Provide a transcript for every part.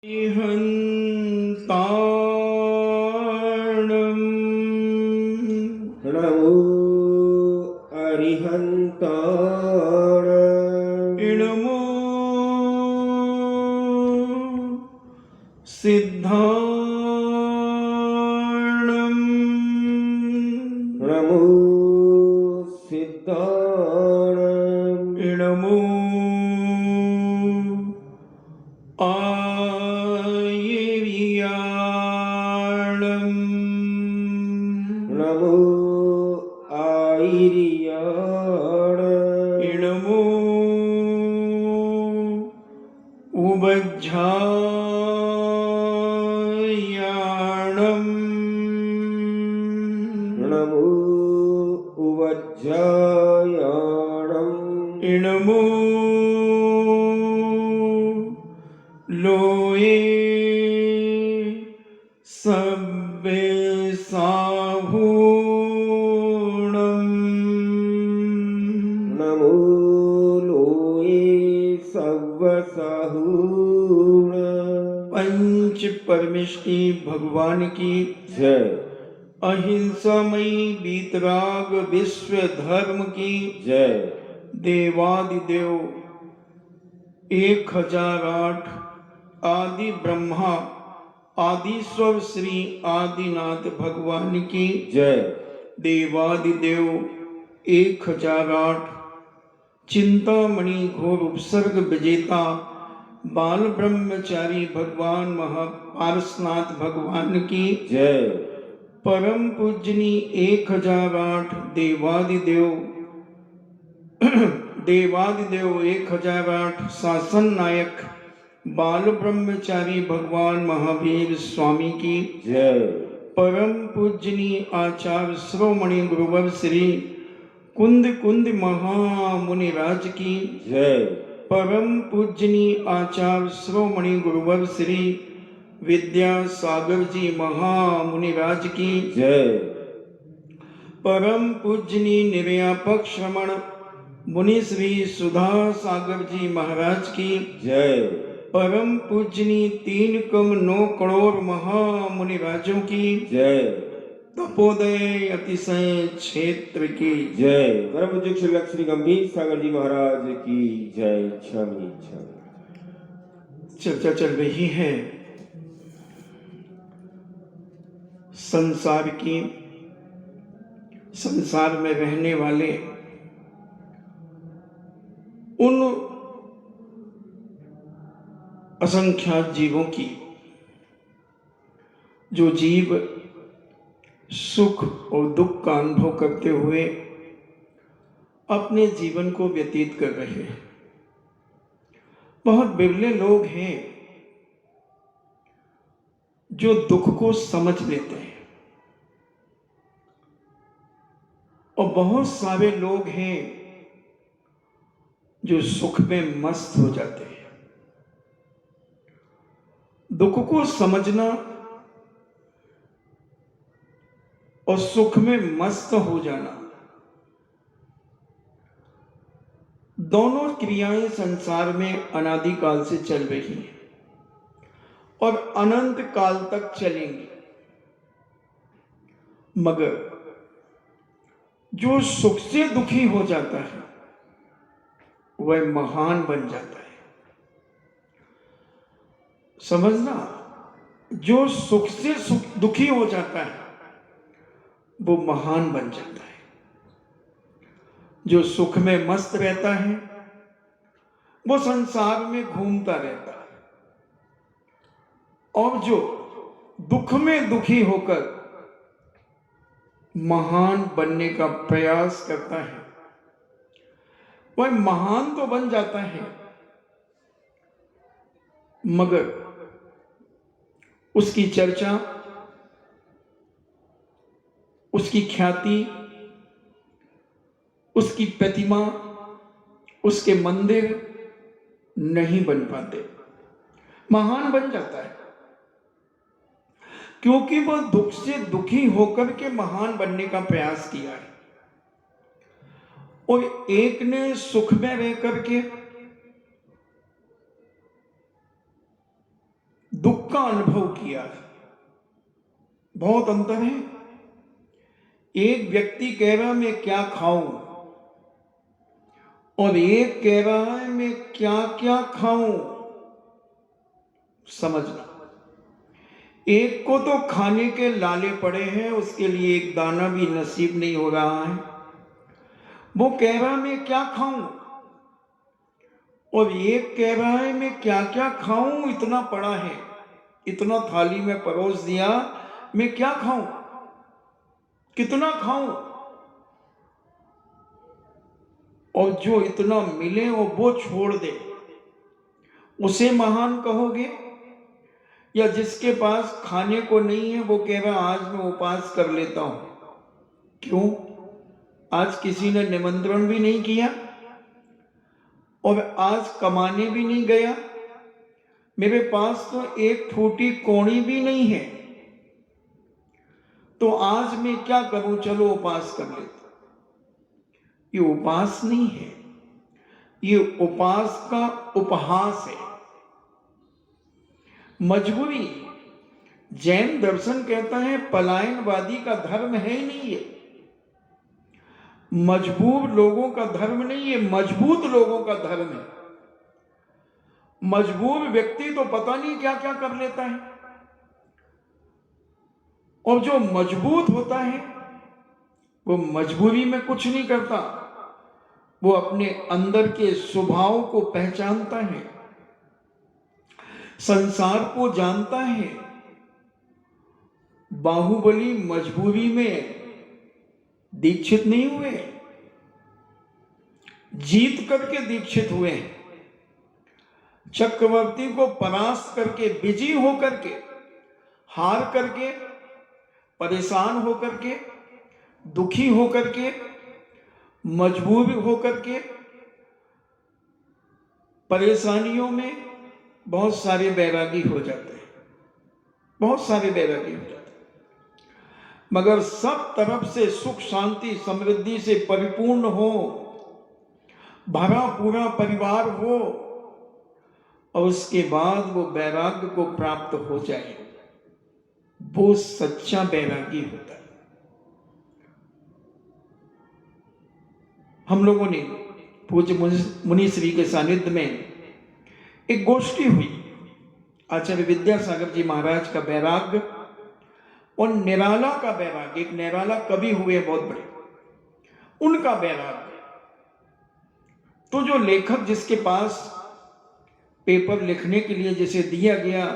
हन्ताणम् नमो अरिहन्ताण इणमो सिद्धाणम् नमो सिद्धाण इणमो आयर्याणम् नमो आयर्याण इणमो उबज्झायाणम् नमो उवज्जायाणम् इणमो लोये सब्बे साहूणम् नमो लोये सव्वसाहूण पंच परमेष्टि भगवान की जय। अहिंसामयी वीतराग विश्व धर्म की जय। देवादिदेव 1008 आदि ब्रह्मा आदिश्वर श्री आदिनाथ भगवान की जय। देवादिदेव 1008 चिंतामणि घोर उपसर्ग विजेता बाल ब्रह्मचारी भगवान महापारसनाथ भगवान की जय। परम पूजनी 1008 देवादिदेव 1008 शासन नायक बाल ब्रह्मचारी भगवान महावीर स्वामी की जय। परम पूजनी आचार्य श्रोमणि गुरुवर श्री कुंद कुंद महामुनि राज की जय। परम पूजनी आचार्य श्रोमणि गुरुवर श्री विद्यासागर जी महामुनि राज की जय। परम पूजनी निर्यापक श्रमण मुनि श्री सुधा सागर जी महाराज की जय। परम पूजनी 3 कम 9 करोड़ महामुनि राजों की जय। तपोदय अतिशय क्षेत्र की जय। परम पूज्य श्री गंभीर सागर जी महाराज की जय। छमी छमी। चर्चा चल रही है संसार की, संसार में रहने वाले उन असंख्यात जीवों की जो जीव सुख और दुख का अनुभव करते हुए अपने जीवन को व्यतीत कर रहे हैं। बहुत बिरले लोग हैं जो दुख को समझ लेते हैं और बहुत सारे लोग हैं जो सुख में मस्त हो जाते हैं। दुख को समझना और सुख में मस्त हो जाना, दोनों क्रियाएं संसार में अनादिकाल से चल रही हैं और अनंत काल तक चलेंगी। मगर जो सुख से दुखी हो जाता है वह महान बन जाता है। समझना, जो सुख से दुखी हो जाता है वो महान बन जाता है। जो सुख में मस्त रहता है वो संसार में घूमता रहता है और जो दुख में दुखी होकर महान बनने का प्रयास करता है वह महान तो बन जाता है मगर उसकी चर्चा, उसकी ख्याति, उसकी प्रतिमा, उसके मंदिर नहीं बन पाते। महान बन जाता है क्योंकि वह दुख से दुखी होकर के महान बनने का प्रयास किया है और एक ने सुख में रह करके दुख का अनुभव किया है। बहुत अंतर है। एक व्यक्ति कह रहा मैं क्या खाऊं और एक कह रहा है मैं क्या क्या खाऊं। समझना, एक को तो खाने के लाले पड़े हैं, उसके लिए एक दाना भी नसीब नहीं हो रहा है, वो कह रहा मैं क्या खाऊं, और एक कह रहा है मैं क्या क्या खाऊं, इतना पड़ा है, इतना थाली में परोस दिया, मैं क्या खाऊं, कितना खाऊं। और जो इतना मिले और वो छोड़ दे, उसे महान कहोगे, या जिसके पास खाने को नहीं है वो कह रहा आज मैं उपवास कर लेता हूं। क्यों? आज किसी ने निमंत्रण भी नहीं किया और आज कमाने भी नहीं गया, मेरे पास तो एक फूटी कौड़ी भी नहीं है, तो आज मैं क्या करूं, चलो उपवास कर लेता। ये उपवास नहीं है, ये उपवास का उपहास है, मजबूरी। जैन दर्शन कहता है पलायनवादी का धर्म है ही नहीं, ये मजबूर लोगों का धर्म नहीं, ये मजबूत लोगों का धर्म है। मजबूर व्यक्ति तो पता नहीं क्या क्या कर लेता है, और जो मजबूत होता है वो मजबूरी में कुछ नहीं करता, वो अपने अंदर के स्वभाव को पहचानता है, संसार को जानता है। बाहुबली मजबूरी में दीक्षित नहीं हुए, जीत करके दीक्षित हुए हैं। चक्रवर्ती को परास्त करके, विजयी होकर के, हार करके, परेशान होकर के, दुखी होकर के, मजबूर होकर के, परेशानियों में बहुत सारे बैरागी हो जाते हैं, बहुत सारे बैरागी हो जाते हैं। मगर सब तरफ से सुख शांति समृद्धि से परिपूर्ण हो, भरा पूरा परिवार हो, और उसके बाद वो वैराग्य को प्राप्त हो जाए, वो सच्चा वैरागी होता है। हम लोगों ने पूज्य मुनि श्री के सानिध्य में एक गोष्ठी हुई, आचार्य विद्यासागर जी महाराज का वैराग्य और निराला का वैराग्य। एक निराला कवि हुए बहुत बड़े, उनका वैराग्य। तो जो लेखक जिसके पास पेपर लिखने के लिए जैसे दिया गया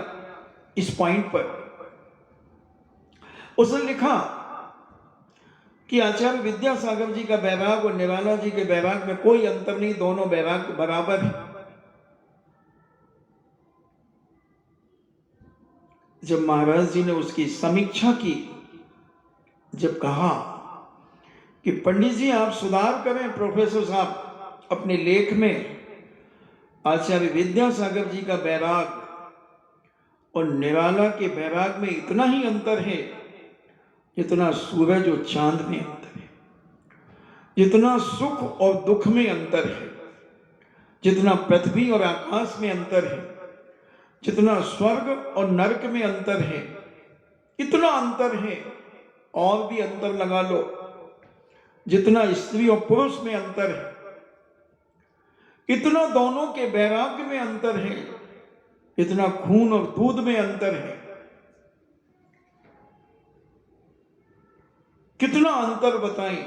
इस पॉइंट पर, उसने लिखा कि आचार्य विद्यासागर जी का वैराग और निराला जी के वैराग में कोई अंतर नहीं, दोनों वैराग बराबर है। जब महाराज जी ने उसकी समीक्षा की, जब कहा कि पंडित जी आप सुधार करें, प्रोफेसर साहब अपने लेख में आचार्य विद्यासागर जी का वैराग और निराला के वैराग में इतना ही अंतर है जितना सूरज और चांद में अंतर है, जितना सुख और दुख में अंतर है, जितना पृथ्वी और आकाश में अंतर है, जितना स्वर्ग और नरक में अंतर है, इतना अंतर है। और भी अंतर लगा लो, जितना स्त्री और पुरुष में अंतर है, इतना दोनों के वैराग्य में अंतर है, इतना खून और दूध में अंतर है। कितना अंतर बताएं।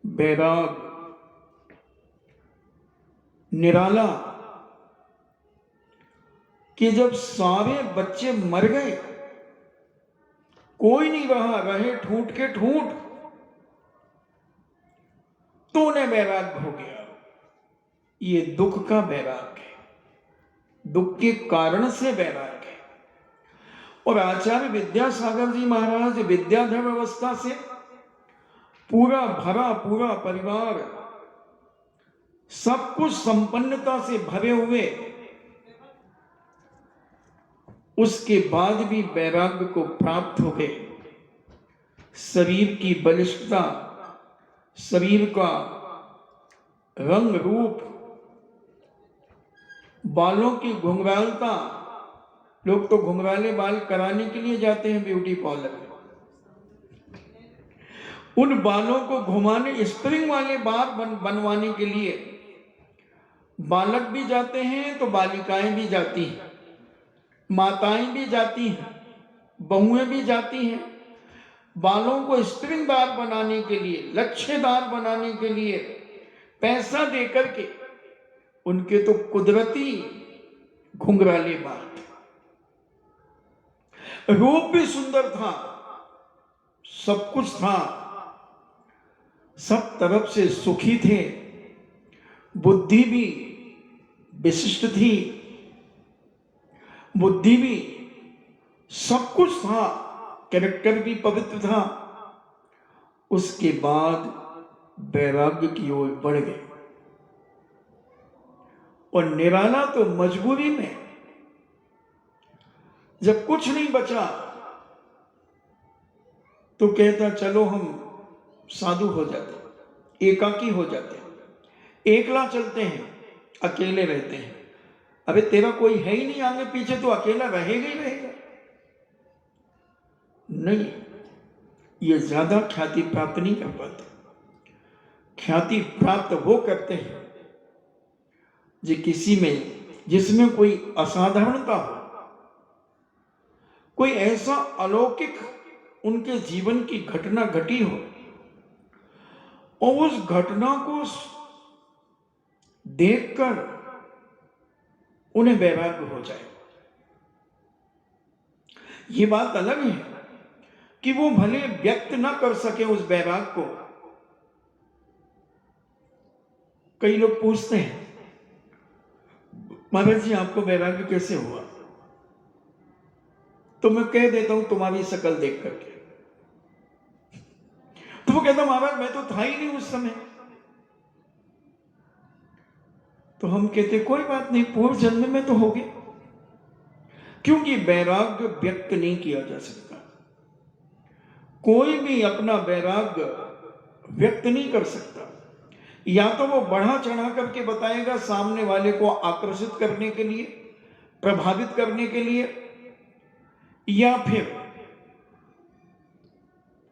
वैराग निराला कि जब सारे बच्चे मर गए, कोई नहीं रहा, रहे ठूठ के ठूठ, तो उन्हें वैराग्य हो गया। ये दुख का वैराग्य है, दुख के कारण से वैराग्य है। और आचार्य विद्यासागर जी महाराज विद्याधर अवस्था से पूरा भरा पूरा परिवार, सब कुछ संपन्नता से भरे हुए, उसके बाद भी वैराग्य को प्राप्त हो गए। शरीर की बलिष्ठता, शरीर का रंग रूप, बालों की घुंघरालता, लोग तो घुंघराले बाल कराने के लिए जाते हैं ब्यूटी पार्लर में। उन बालों को घुमाने, स्प्रिंग वाले बाल बनवाने के लिए बालक भी जाते हैं तो बालिकाएं भी जाती हैं, माताएं भी जाती हैं, बहुएं भी जाती हैं। बालों को स्प्रिंगदार बनाने के लिए, लच्छेदार बनाने के लिए पैसा देकर के उनके तो कुदरती घुंघराले बाल थे। रूप भी सुंदर था, सब कुछ था, सब तरफ से सुखी थे, बुद्धि भी विशिष्ट थी, बुद्धि भी, सब कुछ था, कैरेक्टर भी पवित्र था। उसके बाद वैराग्य की ओर बढ़ गए और निराला तो मजबूरी में, जब कुछ नहीं बचा तो कहता चलो हम साधु हो जाते, एकाकी हो जाते, एकला चलते हैं, अकेले रहते हैं। अबे तेरा कोई है ही नहीं आगे पीछे, तो अकेला रहेगा ही रहेगा। नहीं, ये ज्यादा ख्याति प्राप्त नहीं कर पाते। ख्याति प्राप्त वो करते हैं जो किसी में, जिसमें कोई असाधारणता हो, कोई ऐसा अलौकिक उनके जीवन की घटना घटी हो और उस घटना को देखकर उन्हें वैराग्य हो जाए। ये बात अलग है कि वो भले व्यक्त ना कर सके उस वैराग्य को। कई लोग पूछते हैं महाराज जी आपको वैराग्य कैसे हुआ? तो मैं कह देता हूं तुम्हारी शकल देख करके। तो वो कहता महाराज मैं तो था ही नहीं उस समय। तो हम कहते कोई बात नहीं, पूर्व जन्म में तो हो गए। क्योंकि वैराग्य व्यक्त नहीं किया जा सकता। कोई भी अपना वैराग्य व्यक्त नहीं कर सकता। या तो वो बढ़ा चढ़ा करके बताएगा सामने वाले को आकर्षित करने के लिए, प्रभावित करने के लिए, या फिर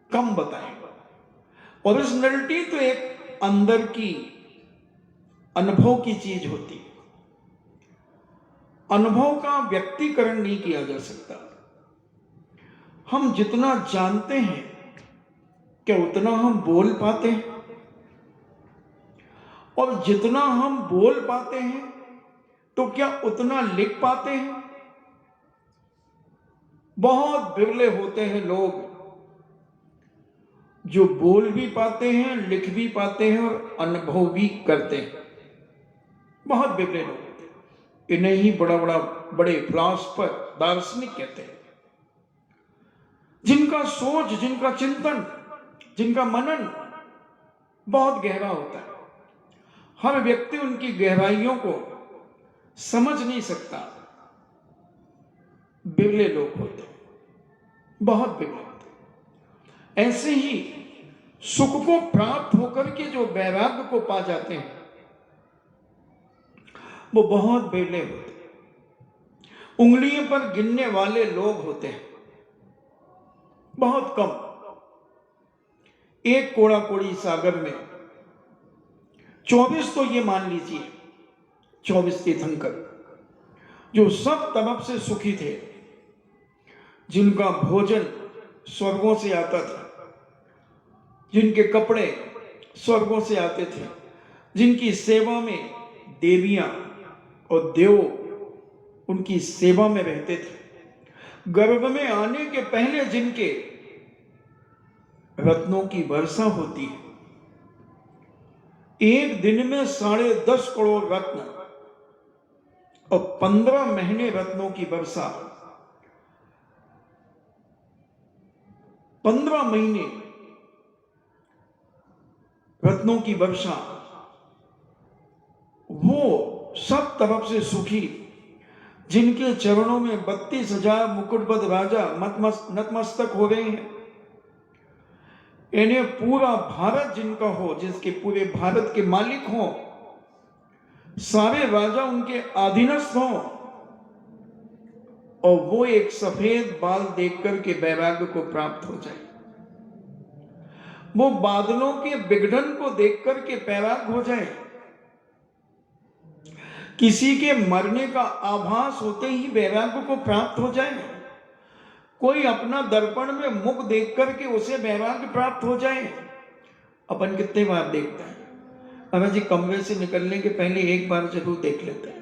कम बताएगा। ओरिजिनलिटी तो एक अंदर की अनुभव की चीज होती है। अनुभव का व्यक्तीकरण नहीं किया जा सकता। हम जितना जानते हैं क्या उतना हम बोल पाते हैं? और जितना हम बोल पाते हैं तो क्या उतना लिख पाते हैं? बहुत बिरले होते हैं लोग जो बोल भी पाते हैं, लिख भी पाते हैं और अनुभव भी करते हैं। बहुत बिरले लोग होते हैं। इन्हें ही बड़े फिलॉसफर, दार्शनिक कहते हैं, जिनका सोच, जिनका चिंतन, जिनका मनन बहुत गहरा होता है। हर व्यक्ति उनकी गहराइयों को समझ नहीं सकता। बिरले लोग होते हैं, बहुत बिरले होते हैं। ऐसे ही सुख को प्राप्त होकर के जो वैराग्य को पा जाते हैं वो बहुत बिरले होते हैं। उंगलियों पर गिनने वाले लोग होते हैं, बहुत कम। एक कोड़ा कोड़ी सागर में 24 तो ये मान लीजिए 24 तीर्थंकर जो सब तरफ से सुखी थे, जिनका भोजन स्वर्गों से आता था, जिनके कपड़े स्वर्गों से आते थे, जिनकी सेवा में देवियां और देव उनकी सेवा में रहते थे, गर्भ में आने के पहले जिनके रत्नों की वर्षा होती है, एक दिन में 10.5 करोड़ रत्न और 15 महीने रत्नों की वर्षा, 15 महीने रत्नों की वर्षा, वो सब तरफ से सुखी, जिनके चरणों में 32,000 मुकुटबद्ध राजा नतमस्तक हो रहे हैं। इन्हें पूरा भारत जिनका हो, जिसके पूरे भारत के मालिक हो, सारे राजा उनके अधीनस्थ हों, और वो एक सफेद बाल देख करके वैराग्य को प्राप्त हो जाए, वो बादलों के विघटन को देख करके वैराग्य हो जाए, किसी के मरने का आभास होते ही वैराग्य को प्राप्त हो जाए, कोई अपना दर्पण में मुख देख करके उसे वैराग्य प्राप्त हो जाए। अपन कितने बार देखते हैं, अगर जी कमरे से निकलने के पहले एक बार जरूर देख लेते हैं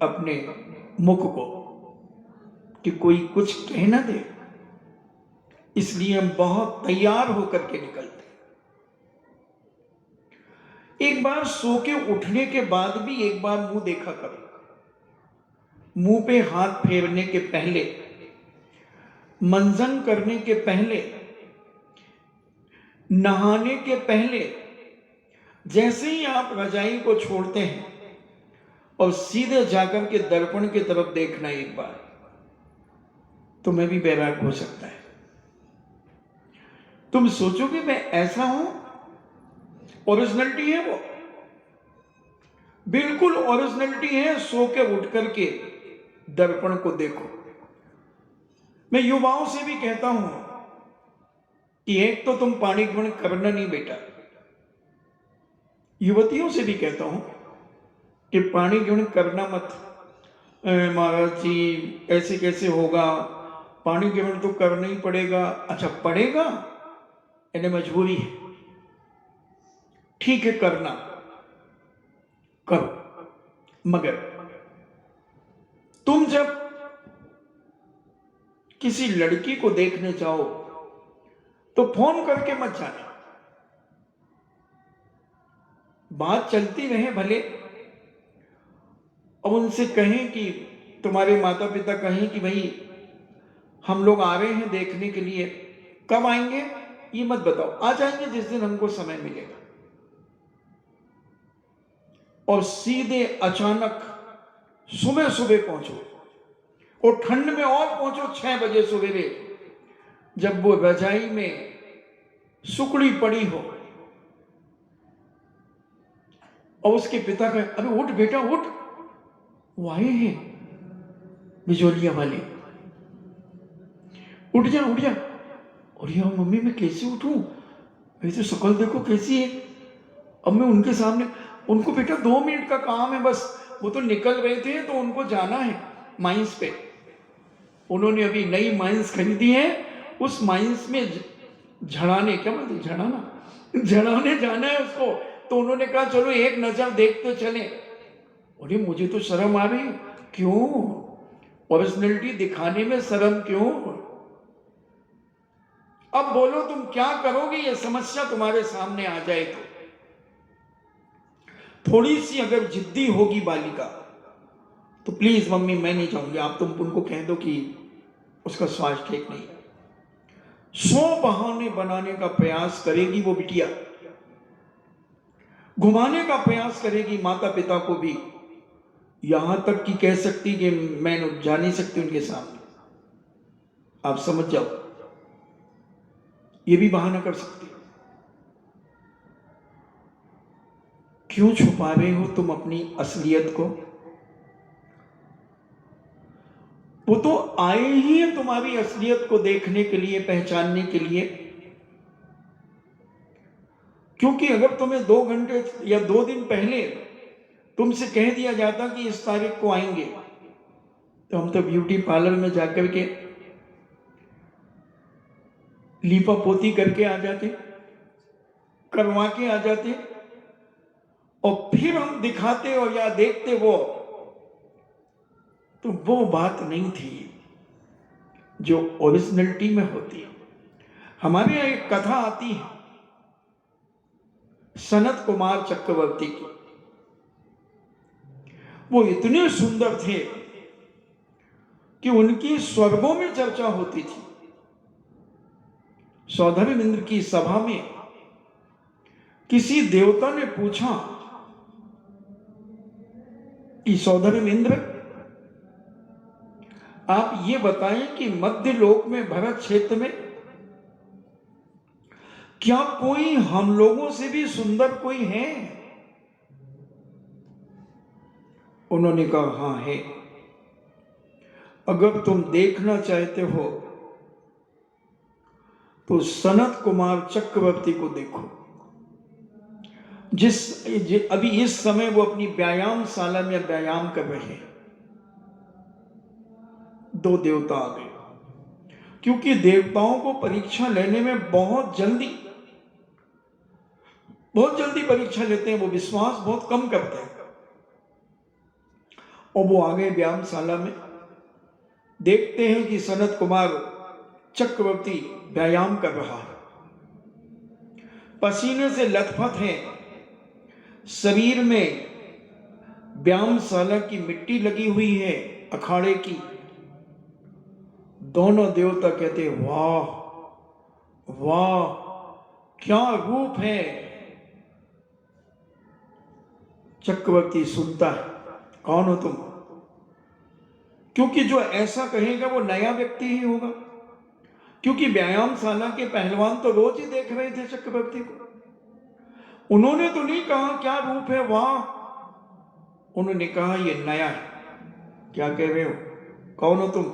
अपने मुख को कि कोई कुछ कह ना दे, इसलिए हम बहुत तैयार होकर के निकलते हैं। एक बार सो के उठने के बाद भी एक बार मुंह देखा करो, मुंह पे हाथ फेरने के पहले, मंजन करने के पहले, नहाने के पहले, जैसे ही आप रजाई को छोड़ते हैं और सीधे जाकर के दर्पण की तरफ देखना एक बार, तो मैं भी वैराग्य हो सकता है। तुम सोचोगे मैं ऐसा हूं, ओरिजिनलिटी है वो, बिल्कुल ओरिजिनलिटी है। सो के उठ करके दर्पण को देखो। मैं युवाओं से भी कहता हूं कि एक तो तुम पाणी ग्रहण करना नहीं बेटा, युवतियों से भी कहता हूं कि पाणी ग्रहण करना मत। महाराज जी ऐसे कैसे होगा, पाणी ग्रहण तो करना ही पड़ेगा। अच्छा पड़ेगा, इन्हें मजबूरी है, ठीक है करना, करो, मगर तुम जब किसी लड़की को देखने जाओ तो फोन करके मत जाना। बात चलती रहे भले, अब उनसे कहें कि तुम्हारे माता पिता कहें कि भाई हम लोग आ रहे हैं देखने के लिए, कब आएंगे ये मत बताओ, आ जाएंगे जिस दिन हमको समय मिलेगा। और सीधे अचानक सुबह सुबह पहुंचो, और ठंड में और पहुंचो 6 बजे सवेरे, जब वो रजाई में सुकड़ी पड़ी हो और उसके पिता कहे अरे उठ बेटा उठ, वो आए हैं बिजोलिया वाले, उठ जा उठ जा। और यार मम्मी मैं कैसे उठूं, मेरी तो शक्ल देखो कैसी है। अब मैं उनके सामने, उनको बेटा 2 मिनट का काम है बस, वो तो निकल रहे थे तो उनको जाना है माइंस पे, उन्होंने अभी नई माइंस खरीदी है, उस माइंस में झड़ाने, क्या बोलते झड़ाना, झड़ाने जाना है उसको। तो उन्होंने कहा चलो एक नजर देखते चले। अरे मुझे तो शर्म आ रही, क्यों, ओरिजिनलिटी दिखाने में शर्म क्यों। अब बोलो तुम क्या करोगे, ये समस्या तुम्हारे सामने आ जाए तो थोड़ी सी अगर जिद्दी होगी बालिका तो प्लीज मम्मी मैं नहीं चाहूंगी, आप तुम उनको कह दो कि उसका स्वास्थ्य ठीक नहीं है। 100 बहाने बनाने का प्रयास करेगी वो बिटिया, घुमाने का प्रयास करेगी माता पिता को भी, यहां तक कि कह सकती कि मैं जा नहीं सकती उनके सामने। आप समझ जाओ, ये भी बहाना कर सकती। क्यों छुपा रहे हो तुम अपनी असलियत को, वो तो आए ही है तुम्हारी असलियत को देखने के लिए, पहचानने के लिए। क्योंकि अगर तुम्हें 2 घंटे या 2 दिन पहले तुमसे कह दिया जाता कि इस तारीख को आएंगे, तो हम तो ब्यूटी पार्लर में जाकर के लीपा पोती करके आ जाते, करवा के आ जाते, और फिर हम दिखाते और या देखते वो, तो वो बात नहीं थी जो ओरिजिनलिटी में होती है। हमारे यहां एक कथा आती है सनत कुमार चक्रवर्ती की। वो इतने सुंदर थे कि उनकी स्वर्गों में चर्चा होती थी। सौधर्मेंद्र की सभा में किसी देवता ने पूछा कि सौधर्मेंद्र आप ये बताएं कि मध्य लोक में भरत क्षेत्र में क्या कोई हम लोगों से भी सुंदर कोई है। उन्होंने कहा हाँ है। अगर तुम देखना चाहते हो तो सनत कुमार चक्रवर्ती को देखो। अभी इस समय वो अपनी व्यायामशाला में व्यायाम कर रहे हैं। दो देवता आ गए, क्योंकि देवताओं को परीक्षा लेने में बहुत जल्दी परीक्षा लेते हैं, वो विश्वास बहुत कम करते हैं। और वो आ गए व्यायामशाला में, देखते हैं कि सनत कुमार चक्रवर्ती व्यायाम कर रहा है, पसीने से लथपथ है, शरीर में व्यायामशाला की मिट्टी लगी हुई है अखाड़े की। दोनों देवता कहते वाह वाह, क्या रूप है। चक्रवर्ती सुनता है, कौन हो तुम? क्योंकि जो ऐसा कहेगा वो नया व्यक्ति ही होगा, क्योंकि व्यायामशाला के पहलवान तो रोज ही देख रहे थे चक्रवर्ती को। उन्होंने तो नहीं कहा क्या रूप है वाह, उन्होंने कहा ये नया है। क्या कह रहे हो, कौन हो तुम?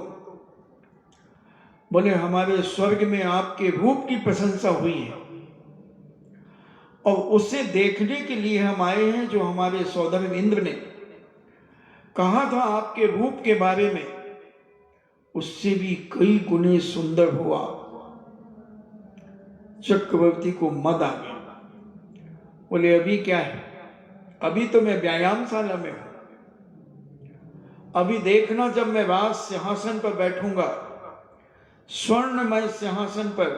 बोले हमारे स्वर्ग में आपके रूप की प्रशंसा हुई है और उसे देखने के लिए हम आए हैं, जो हमारे सौदर इंद्र ने कहा था आपके रूप के बारे में, उससे भी कई गुने सुंदर हुआ। चक्रवर्ती को मद आ गया। बोले अभी क्या है, अभी तो मैं व्यायामशाला में हूं, अभी देखना जब मैं राज सिंहासन पर बैठूंगा, स्वर्णमय सिंहासन पर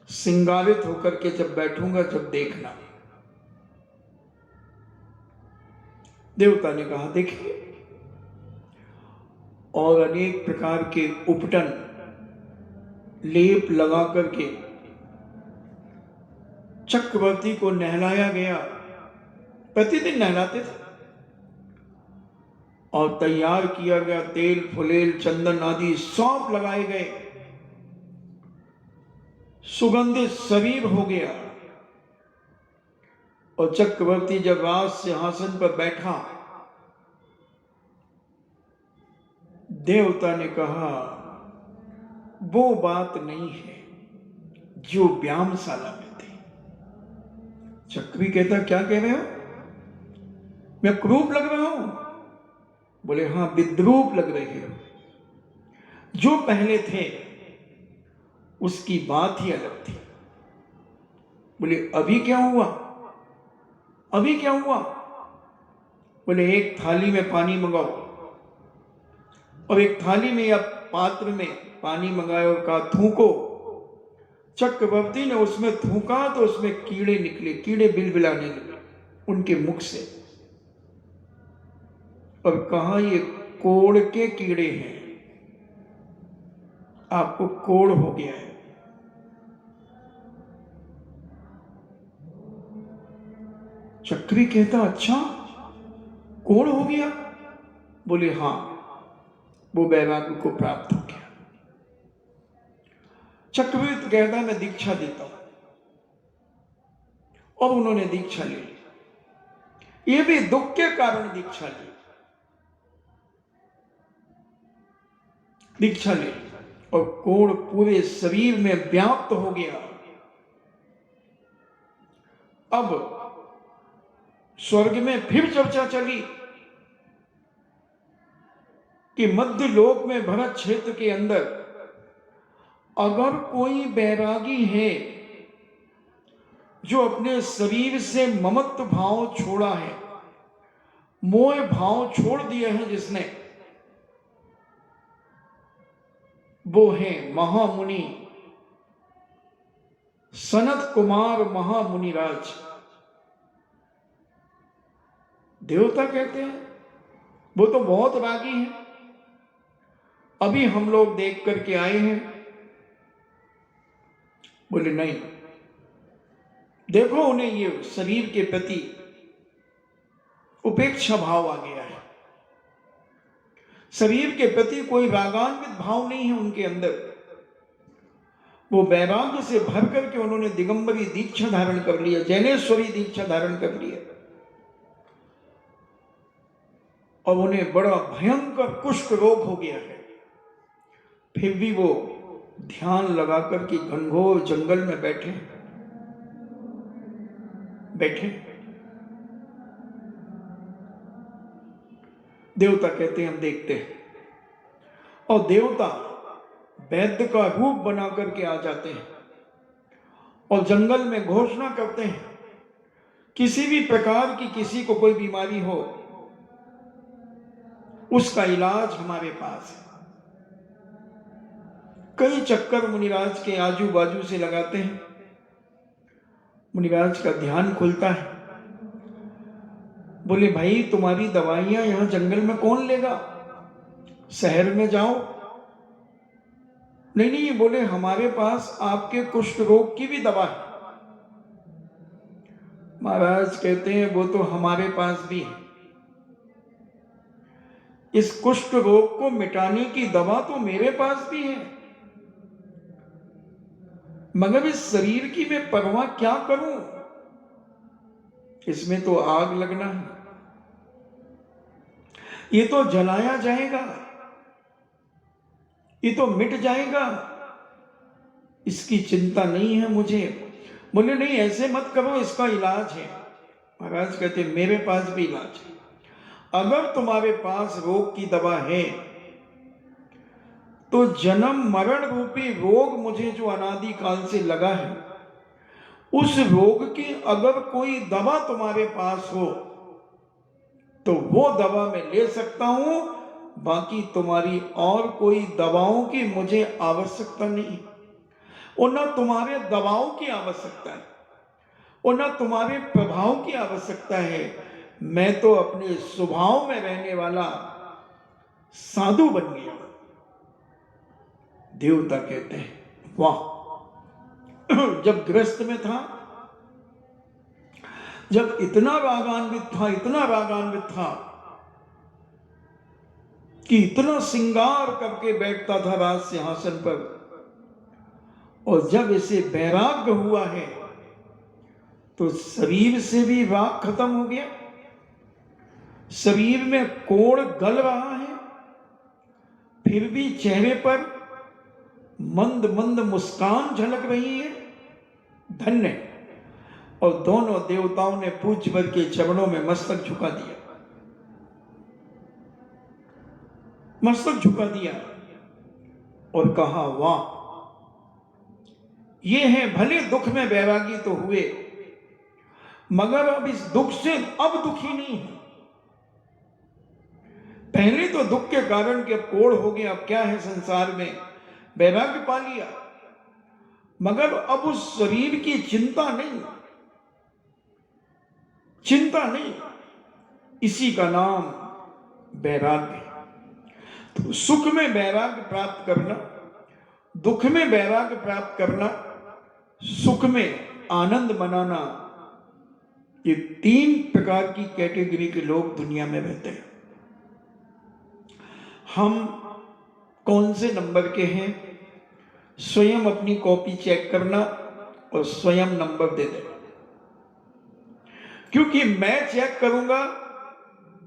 सिंगारित होकर के जब बैठूंगा, जब देखना। देवता ने कहा देखिए, और अनेक प्रकार के उपटन लेप लगा करके चक्रवर्ती को नहलाया गया। प्रतिदिन नहलाते थे और तैयार किया गया, तेल फुलेल चंदन आदि सब लगाए गए, सुगंधित शरीर हो गया। और चक्रवर्ती जब राज सिंहासन पर बैठा, देवता ने कहा वो बात नहीं है जो व्यायामशाला में थी। चक्री कहता क्या कह रहे हो, मैं क्रूप लग रहा हूं? बोले हाँ, विद्रूप लग रहे हो। जो पहले थे उसकी बात ही अलग थी। बोले अभी क्या हुआ, अभी क्या हुआ? बोले एक थाली में पानी मंगाओ, और एक थाली में या पात्र में पानी मंगाया और कहा थूको। चक्रवर्ती ने उसमें थूका तो उसमें कीड़े निकले, कीड़े बिलबिलाने लगे उनके मुख से, और कहा ये कोड़ के कीड़े हैं, आपको कोड़ हो गया है। चक्री कहता अच्छा, कोड़ हो गया? बोले हां, वो वैराग्य को प्राप्त हो गया। चक्रवर्ती कहता मैं दीक्षा देता हूं, और उन्होंने दीक्षा ले ली। ये भी दुख के कारण दीक्षा ली, दीक्षा ले ली, और कोड़ पूरे शरीर में व्याप्त हो गया। अब स्वर्ग में फिर चर्चा चली कि मध्य लोक में भरत क्षेत्र के अंदर अगर कोई बैरागी है जो अपने शरीर से ममत्व भाव छोड़ा है, मोह भाव छोड़ दिया है जिसने, वो है महामुनि सनत कुमार महामुनिराज। देवता कहते हैं वो तो बहुत रागी है, अभी हम लोग देख करके आए हैं। बोले नहीं, देखो उन्हें ये शरीर के प्रति उपेक्षा भाव आ गया है, शरीर के प्रति कोई रागान्वित भाव नहीं है उनके अंदर। वो वैराग्य से भर करके उन्होंने दिगंबरी दीक्षा धारण कर लिया, जैनेश्वरी दीक्षा धारण कर लिया। और उन्हें बड़ा भयंकर कुष्ठ रोग हो गया है, फिर भी वो ध्यान लगाकर के घनघोर जंगल में बैठे बैठे। देवता कहते हैं हम देखते हैं, और देवता वैद्य का रूप बना करके आ जाते हैं और जंगल में घोषणा करते हैं, किसी भी प्रकार की किसी को कोई बीमारी हो उसका इलाज हमारे पास है। कई चक्कर मुनिराज के आजू बाजू से लगाते हैं, मुनिराज का ध्यान खुलता है। बोले भाई तुम्हारी दवाइयां यहां जंगल में कौन लेगा, शहर में जाओ। नहीं नहीं, बोले हमारे पास आपके कुष्ठ रोग की भी दवा है। महाराज कहते हैं वो तो हमारे पास भी है, इस कुष्ठ रोग को मिटाने की दवा तो मेरे पास भी है, मगर इस शरीर की मैं परवाह क्या करूं, इसमें तो आग लगना है, ये तो जलाया जाएगा, ये तो मिट जाएगा, इसकी चिंता नहीं है मुझे। बोले नहीं ऐसे मत करो, इसका इलाज है। महाराज कहते मेरे पास भी इलाज है। अगर तुम्हारे पास रोग की दवा है तो जन्म मरण रूपी रोग मुझे जो अनादि काल से लगा है, उस रोग की अगर कोई दवा तुम्हारे पास हो तो वो दवा मैं ले सकता हूं, बाकी तुम्हारी और कोई दवाओं की मुझे आवश्यकता नहीं, और ना तुम्हारे दवाओं की आवश्यकता है और ना तुम्हारे प्रभाव की आवश्यकता है। मैं तो अपने स्वभाव में रहने वाला साधु बन गया। देवता कहते हैं वाह, जब गृहस्थ में था, जब इतना रागान्वित था, इतना रागान्वित था कि इतना श्रृंगार करके बैठता था राज सिंहासन पर, और जब इसे वैराग्य हुआ है तो शरीर से भी राग खत्म हो गया, शरीर में कोढ़ गल रहा है, फिर भी चेहरे पर मंद मंद मुस्कान झलक रही है। धन्य। और दोनों देवताओं ने पूज्यवर के चरणों में मस्तक झुका दिया, मस्तक झुका दिया और कहा वाह, ये है भले दुख में वैरागी तो हुए, मगर अब इस दुख से अब दुखी नहीं है। पहले तो दुख के कारण के कोढ़ हो गया, अब क्या है संसार में, वैराग्य पा लिया, मगर अब उस शरीर की चिंता नहीं, चिंता नहीं, इसी का नाम वैराग्य। तो सुख में वैराग्य प्राप्त करना, दुख में वैराग्य प्राप्त करना, सुख में आनंद मनाना, ये तीन प्रकार की कैटेगरी के लोग दुनिया में रहते हैं। हम कौन से नंबर के हैं, स्वयं अपनी कॉपी चेक करना और स्वयं नंबर दे देना, क्योंकि मैं चेक करूंगा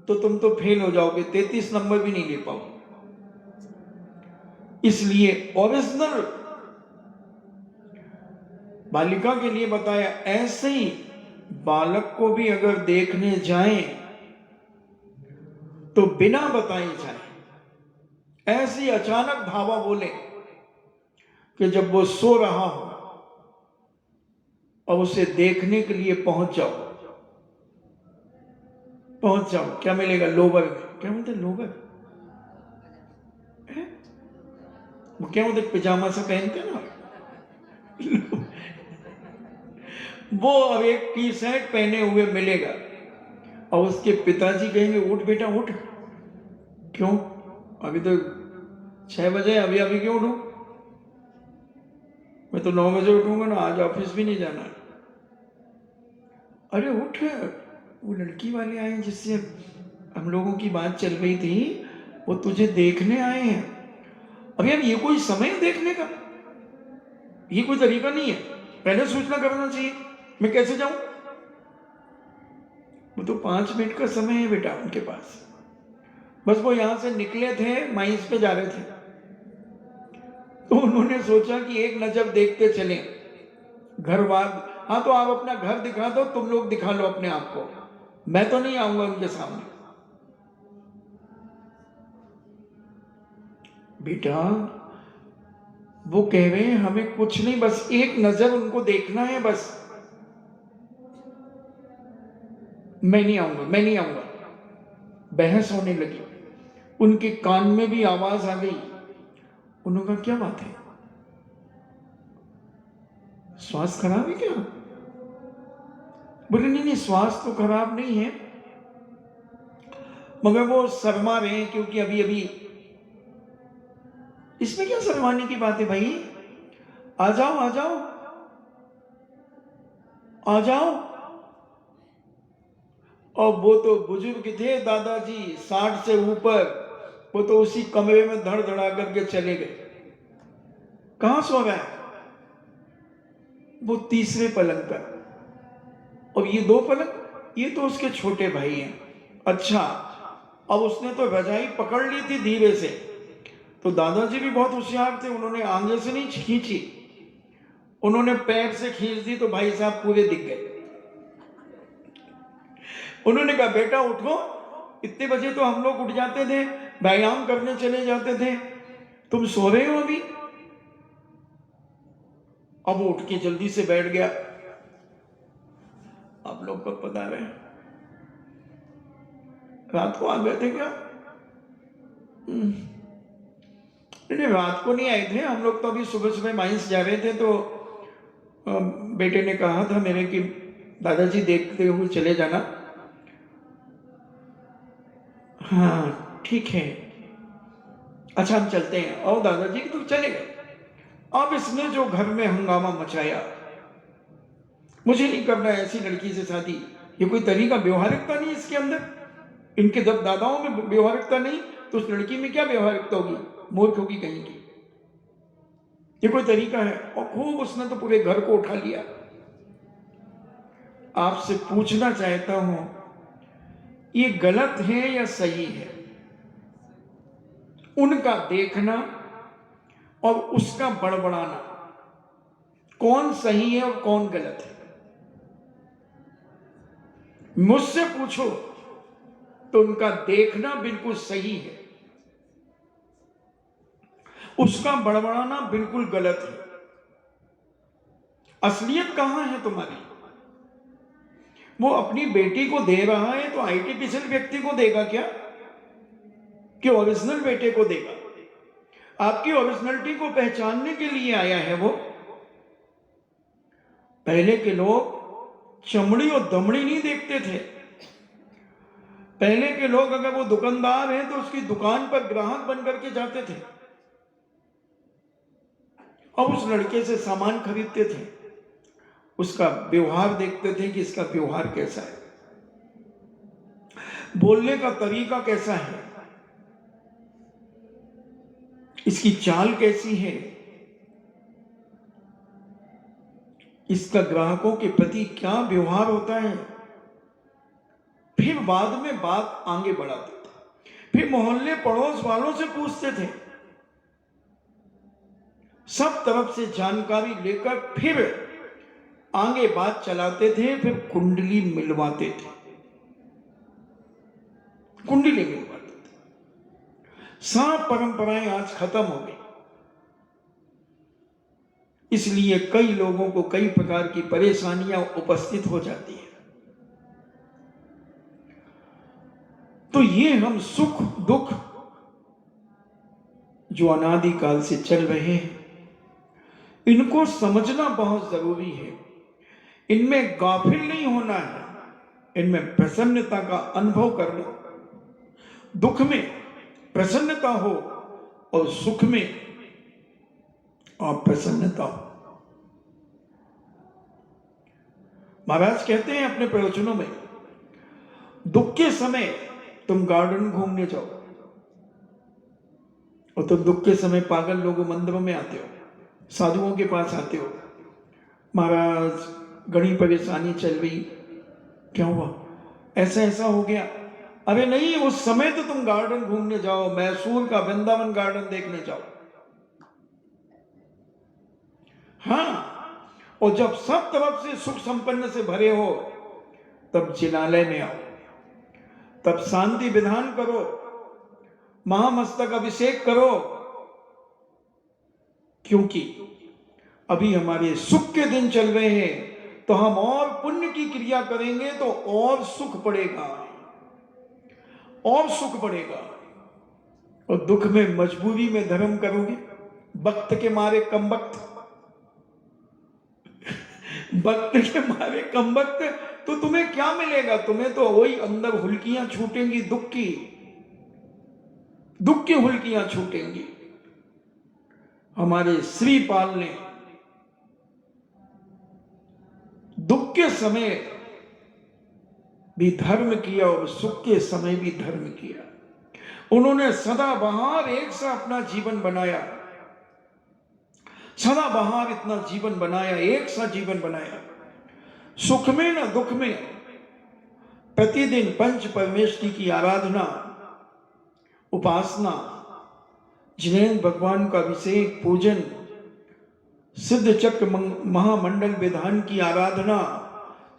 तो तुम तो फेल हो जाओगे, 33 नंबर भी नहीं ले पाओगे। इसलिए ओरिजिनल बालिका के लिए बताया, ऐसे ही बालक को भी अगर देखने जाएं तो बिना बताए जाए, ऐसी अचानक धावा बोले कि जब वो सो रहा हो और उसे देखने के लिए पहुंच जाओ, पहुंच जाओ, क्या मिलेगा, लोबर में, क्या बोलते लोबर, वो क्या बोलते पिजामा से पहनते ना, वो अब एक टी शर्ट पहने हुए मिलेगा और उसके पिताजी कहेंगे उठ बेटा उठ, क्यों, अभी तो 6 बजे, अभी अभी क्यों उठूं, मैं तो 9 बजे उठूंगा ना, आज ऑफिस भी नहीं जाना। अरे उठ, वो लड़की वाले आए जिससे हम लोगों की बात चल रही थी, वो तुझे देखने आए हैं। अब यार ये कोई समय देखने का, ये कोई तरीका नहीं है, पहले सूचना करना चाहिए, मैं कैसे जाऊं, वो तो 5 मिनट का समय है बेटा उनके पास, बस वो यहां से निकले थे, माइंस पे जा रहे थे, तो उन्होंने सोचा कि एक नजर देखते चले घर बाद। हाँ तो आप अपना घर दिखा दो, तुम लोग दिखा लो अपने आप को, मैं तो नहीं आऊंगा उनके सामने। बेटा वो कह रहे हैं हमें कुछ नहीं, बस एक नजर उनको देखना है बस। मैं नहीं आऊंगा, मैं नहीं आऊंगा। बहस होने लगी, उनके कान में भी आवाज आ गई। उन्होंने कहा क्या बात है, स्वास्थ्य खराब है क्या? बोले नहीं नहीं, स्वास्थ्य तो खराब नहीं है, मगर वो शर्मा रहे हैं क्योंकि अभी अभी। इसमें क्या शर्माने की बात है भाई, आ जाओ आ जाओ आ जाओ। और वो तो बुजुर्ग थे दादाजी, 60 से ऊपर, वो तो उसी कमरे में धड़ धड़ा करके चले गए। कहां सो रहा है? वो तीसरे पलंग पर, और ये 2 पलंग, ये तो उसके छोटे भाई हैं। अच्छा, अब उसने तो रजाई पकड़ ली थी धीरे से, तो दादाजी भी बहुत होशियार थे, उन्होंने आंगे से नहीं खींची, उन्होंने पैर से खींच दी, तो भाई साहब पूरे दिख गए। उन्होंने कहा बेटा उठो, इतने बजे तो हम लोग उठ जाते थे, व्यायाम करने चले जाते थे, तुम सो रहे हो अभी? अब वो उठ के जल्दी से बैठ गया। आप लोग कब पता रहे, रात को आ गए थे क्या? नहीं, रात को नहीं आए थे हम लोग, तो अभी सुबह सुबह माइंस जा रहे थे, तो बेटे ने कहा था मेरे कि दादाजी देखते हुए चले जाना। हाँ ठीक है, अच्छा हम चलते हैं। और दादाजी तो चले गए। अब इसने जो घर में हंगामा मचाया, मुझे नहीं करना ऐसी लड़की से शादी, ये कोई तरीका, व्यवहारिकता नहीं इसके अंदर। इनके जब दादाओं में व्यवहारिकता नहीं, तो उस लड़की में क्या व्यवहारिकता होगी, मूर्ख होगी कहीं की। ये कोई तरीका है? और खूब उसने तो पूरे घर को उठा लिया। आपसे पूछना चाहता हूं, ये गलत है या सही है? उनका देखना और उसका बड़बड़ाना, कौन सही है और कौन गलत है? मुझसे पूछो तो उनका देखना बिल्कुल सही है, उसका बड़बड़ाना बिल्कुल गलत है। असलियत कहां है तुम्हारी? वो अपनी बेटी को दे रहा है तो आर्टिफिशियल व्यक्ति को देगा क्या, कि ओरिजिनल बेटे को देगा? आपकी ओरिजिनलिटी को पहचानने के लिए आया है वो। पहले के लोग चमड़ी और दमड़ी नहीं देखते थे। पहले के लोग अगर वो दुकानदार हैं तो उसकी दुकान पर ग्राहक बन करके जाते थे और उस लड़के से सामान खरीदते थे, उसका व्यवहार देखते थे कि इसका व्यवहार कैसा है, बोलने का तरीका कैसा है, इसकी चाल कैसी है, इसका ग्राहकों के प्रति क्या व्यवहार होता है। फिर बाद में बात आगे बढ़ाते थे, फिर मोहल्ले पड़ोस वालों से पूछते थे, सब तरफ से जानकारी लेकर फिर आगे बात चलाते थे, फिर कुंडली मिलवाते थे, कुंडली मिलवाते थे। सब परंपराएं आज खत्म हो गई, इसलिए कई लोगों को कई प्रकार की परेशानियां उपस्थित हो जाती है। तो ये हम सुख दुख जो अनादिकाल से चल रहे हैं, इनको समझना बहुत जरूरी है। इनमें गाफिल नहीं होना है, इनमें प्रसन्नता का अनुभव करना। दुख में प्रसन्नता हो और सुख में अप्रसन्नता हो। महाराज कहते हैं अपने प्रवचनों में, दुख के समय तुम गार्डन घूमने जाओ और तुम दुख के समय पागल लोगों मंदिरों में आते हो, साधुओं के पास आते हो, महाराज बड़ी परेशानी चल रही, क्या हुआ, ऐसा ऐसा हो गया, अरे नहीं, उस समय तो तुम गार्डन घूमने जाओ, मैसूर का वृंदावन गार्डन देखने जाओ। हाँ, और जब सब तरफ से सुख संपन्न से भरे हो, तब जिनालय में आओ, तब शांति विधान करो, महामस्तक अभिषेक करो, क्योंकि अभी हमारे सुख के दिन चल रहे हैं। तो हम और पुण्य की क्रिया करेंगे तो और सुख पड़ेगा, और सुख पड़ेगा। और दुख में, मजबूरी में धर्म करोगे, वक्त के मारे कम वक्त, वक्त के मारे कम वक्त, तो तुम्हें क्या मिलेगा? तुम्हें तो वही अंदर हुल्कियां छूटेंगी, दुख की हुल्कियां छूटेंगी। हमारे श्रीपाल ने दुख के समय भी धर्म किया और सुख के समय भी धर्म किया। उन्होंने सदाबहार एक सा अपना जीवन बनाया, सदाबहार इतना जीवन बनाया, एक सा जीवन बनाया, सुख में न दुख में, प्रतिदिन पंच परमेष्टि की आराधना, उपासना, जिनेन्द्र भगवान का अभिषेक, पूजन, सिद्ध चक्र महामंडल विधान की आराधना,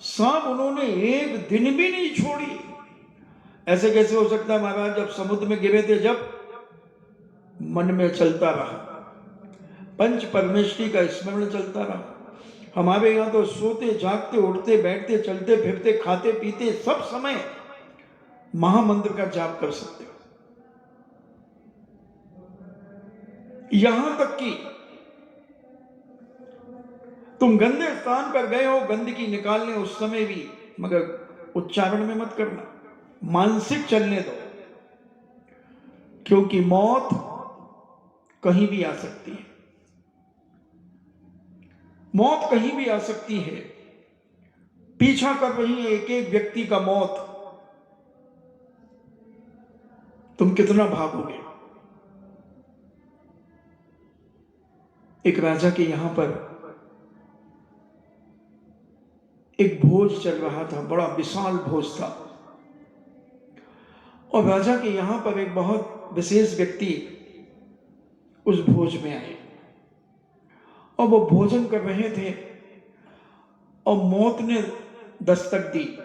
सब उन्होंने एक दिन भी नहीं छोड़ी। ऐसे कैसे हो सकता है महाराज? जब समुद्र में गिरे थे, जब मन में चलता रहा, पंच परमेष्टि का स्मरण चलता रहा। हमारे यहां तो सोते जागते, उठते बैठते, चलते फिरते, खाते पीते, सब समय महामंत्र का जाप कर सकते हो। यहां तक कि तुम गंदे स्थान पर गए हो गंदगी निकालने, उस समय भी, मगर उच्चारण में मत करना, मानसिक चलने दो, क्योंकि मौत कहीं भी आ सकती है, मौत कहीं भी आ सकती है। पीछा कर रही है एक एक व्यक्ति का मौत, तुम कितना भागोगे? एक राजा के यहां पर एक भोज चल रहा था, बड़ा विशाल भोज था, और राजा के यहां पर एक बहुत विशेष व्यक्ति उस भोज में आए, और वो भोजन कर रहे थे, और मौत ने दस्तक दी,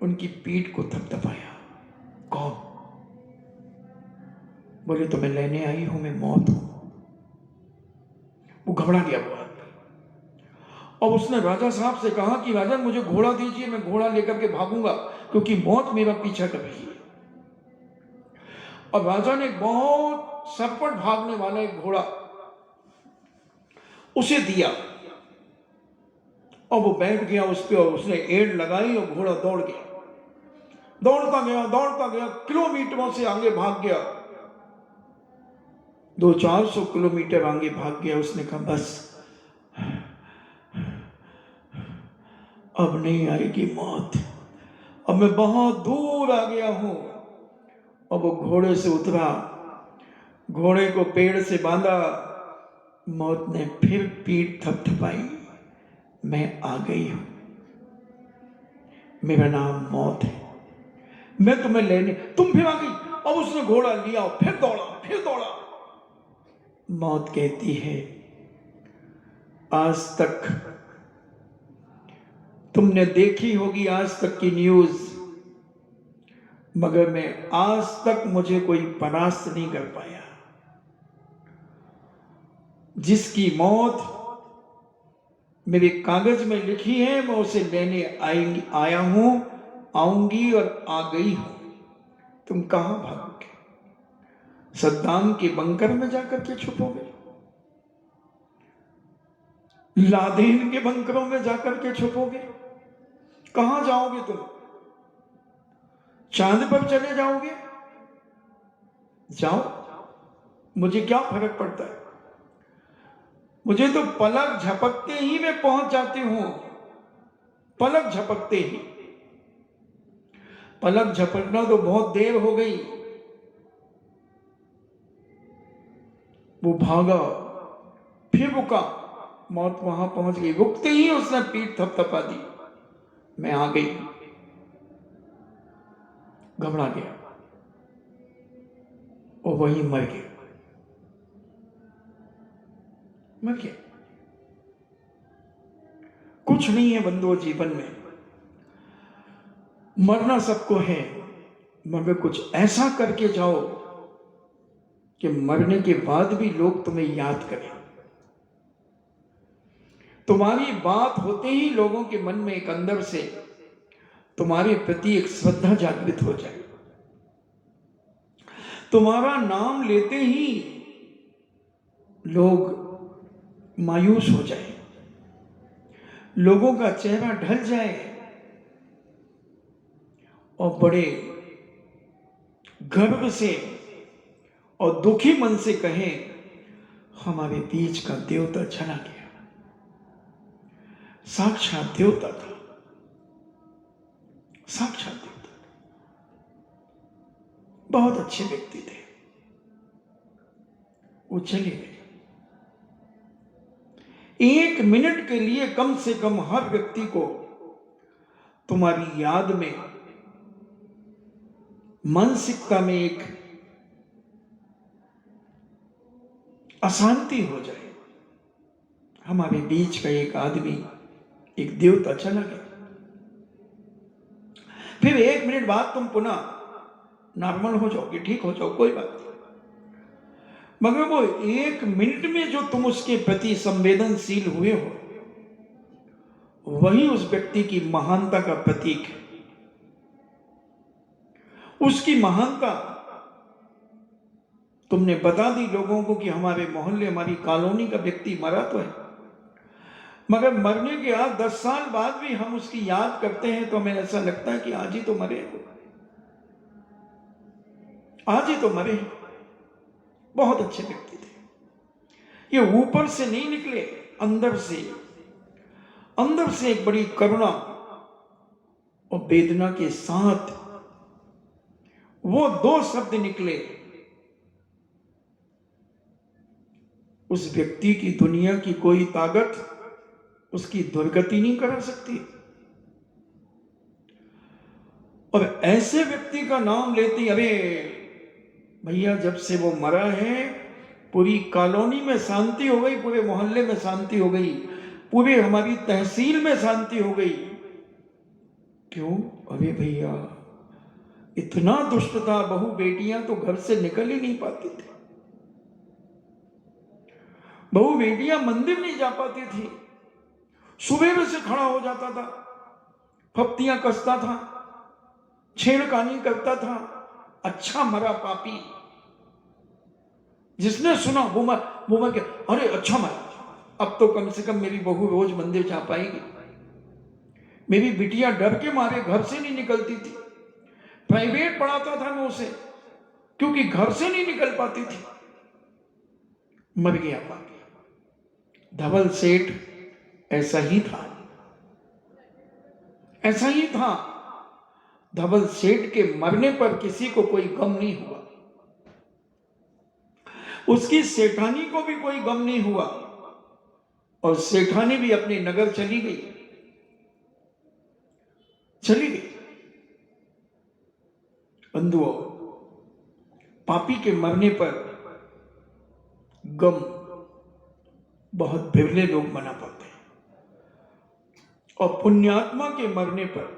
उनकी पीठ को थपथपाया। कौन? बोले, तो मैं लेने आई हूं, मैं मौत हूं। वो घबरा गया बहुत, और उसने राजा साहब से कहा कि राजा मुझे घोड़ा दीजिए, मैं घोड़ा लेकर के भागूंगा, क्योंकि मौत मेरा पीछा कर रही है। और राजा ने एक बहुत सरपट भागने वाला एक घोड़ा उसे दिया, और वो बैठ गया उस पर, और उसने एड़ लगाई, और घोड़ा दौड़ गया, दौड़ता गया, किलोमीटरों से आगे भाग गया, 200-400 किलोमीटर आगे भाग गया। उसने कहा, बस अब नहीं आएगी मौत, अब मैं बहुत दूर आ गया हूं। और वो घोड़े से उतरा, घोड़े को पेड़ से बांधा, मौत ने फिर पीठ थपथपाई, मैं आ गई हूं, मेरा नाम मौत है, मैं तुम्हें लेने, तुम फिर आ गई। अब उसने घोड़ा लिया और फिर दौड़ा। मौत कहती है, आज तक तुमने देखी होगी आज तक की न्यूज, मगर मैं आज तक मुझे कोई परास्त नहीं कर पाया। जिसकी मौत मेरे कागज में लिखी है, मैं उसे लेने आया हूं, आऊंगी और आ गई हूं। तुम कहां भागोगे? सद्दाम के बंकर में जाकर के छुपोगे? लादेन के बंकरों में जाकर के छुपोगे? कहां जाओगे तुम? चांद पर चले जाओगे? जाओ, मुझे क्या फर्क पड़ता है? मुझे तो पलक झपकते ही मैं पहुंच जाती हूं, पलक झपकते ही। पलक झपकना तो बहुत देर हो गई। वो भागा, फिर रुका, मौत वहां पहुंच गई, रुकते ही उसने पीठ थपथपा दी, मैं आ गई। घबरा गया, और वही मर गए, मर गए। कुछ नहीं है बंधुओं जीवन में, मरना सबको है, मगर कुछ ऐसा करके जाओ कि मरने के बाद भी लोग तुम्हें याद करें। तुम्हारी बात होते ही लोगों के मन में एक अंदर से तुम्हारे प्रति एक श्रद्धा जागृत हो जाए। तुम्हारा नाम लेते ही लोग मायूस हो जाए, लोगों का चेहरा ढल जाए और बड़े गर्व से और दुखी मन से कहें, हमारे बीच का देवता चला गया। साक्षात देवता था, साक्षात देवता था। बहुत अच्छे व्यक्ति थे, वो चले गए। एक मिनट के लिए कम से कम हर व्यक्ति को तुम्हारी याद में, मानसिकता में एक अशांति हो जाए। हमारे बीच का एक आदमी, एक देवता चला गया। फिर एक मिनट बाद तुम पुनः नॉर्मल हो जाओगे, ठीक हो जाओ, कोई बात नहीं। मगर वो एक मिनट में जो तुम उसके प्रति संवेदनशील हुए हो, वही उस व्यक्ति की महानता का प्रतीक है। उसकी महानता तुमने बता दी लोगों को कि हमारे मोहल्ले, हमारी कॉलोनी का व्यक्ति मरा तो है, मगर मरने के 10 साल बाद भी हम उसकी याद करते हैं तो हमें ऐसा लगता है कि आज ही तो मरे, आज ही तो मरे। बहुत अच्छे व्यक्ति थे। ये ऊपर से नहीं निकले, अंदर से एक बड़ी करुणा और वेदना के साथ वो 2 शब्द निकले। उस व्यक्ति की दुनिया की कोई ताकत उसकी दुर्गति नहीं करा सकती। और ऐसे व्यक्ति का नाम लेते, अरे भैया जब से वो मरा है पूरी कॉलोनी में शांति हो गई, पूरे मोहल्ले में शांति हो गई, पूरे हमारी तहसील में शांति हो गई। क्यों? अरे भैया इतना दुष्ट था, बहू बेटियां तो घर से निकल ही नहीं पाती थी, बहू बेटियां मंदिर नहीं जा पाती थी, सुबह से खड़ा हो जाता था, फप्तियां कसता था, छेड़खानी करता था। अच्छा मरा पापी, जिसने सुना वो मर गया, अरे अच्छा मरा, अब तो कम से कम मेरी बहू रोज मंदिर जा पाएगी। मेरी बिटिया डर के मारे घर से नहीं निकलती थी, प्राइवेट पढ़ाता था मैं उसे, क्योंकि घर से नहीं निकल पाती थी। मर गया पापी। धवल सेठ ऐसा ही था, ऐसा ही था। धवल सेठ के मरने पर किसी को कोई गम नहीं हुआ, उसकी सेठानी को भी कोई गम नहीं हुआ, और सेठानी भी अपने नगर चली गई। बंधुओं, पापी के मरने पर गम बहुत बिरले लोग मना पाते हैं, और पुण्यात्मा के मरने पर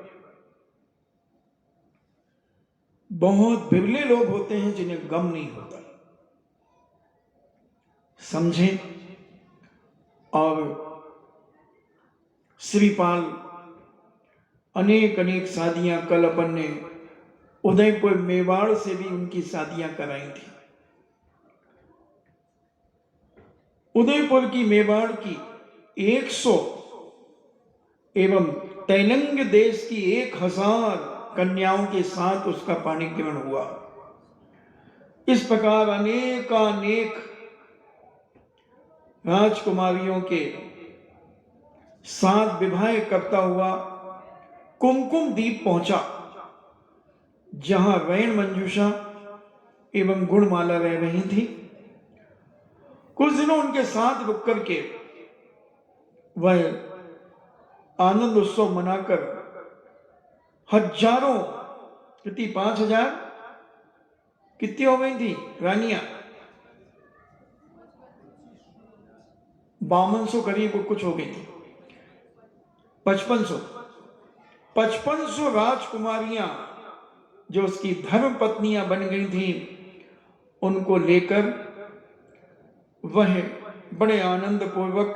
बहुत बिरले लोग होते हैं जिन्हें गम नहीं होता। समझें। और श्रीपाल अनेक शादियां, कल अपन ने उदयपुर मेवाड़ से भी उनकी शादियां कराई थी। उदयपुर की, मेवाड़ की 100 एवं तेलंग देश की 1000 कन्याओं के साथ उसका पाणी ग्रहण हुआ। इस प्रकार अनेक राजकुमारियों के साथ विवाह करता हुआ कुमकुम द्वीप पहुंचा, जहां रैन मंजूषा एवं गुणमाला रह रही थी। कुछ दिनों उनके साथ रुक करके वह आनंद उत्सव मनाकर हजारों, कितनी 5000 कितनी हो गई थी रानियां? 5200 करीब कुछ हो गई थी। 5500 राजकुमारियां जो उसकी धर्म पत्नियां बन गई थी, उनको लेकर वह बड़े आनंद पूर्वक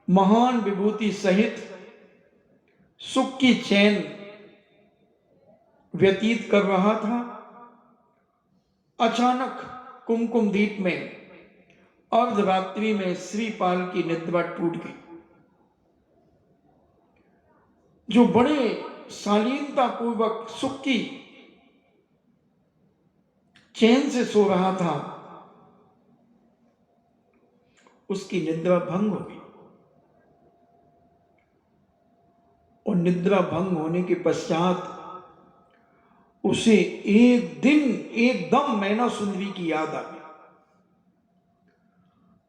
महान विभूति सहित सुख की चैन व्यतीत कर रहा था। अचानक कुमकुम द्वीप में अर्धरात्रि में श्रीपाल की निद्रा टूट गई। जो बड़े शालीनता पूर्वक सुख की चैन से सो रहा था, उसकी निद्रा भंग हो गई। और निद्रा भंग होने के पश्चात उसे एक दिन एकदम मैना सुंदरी की याद आ गई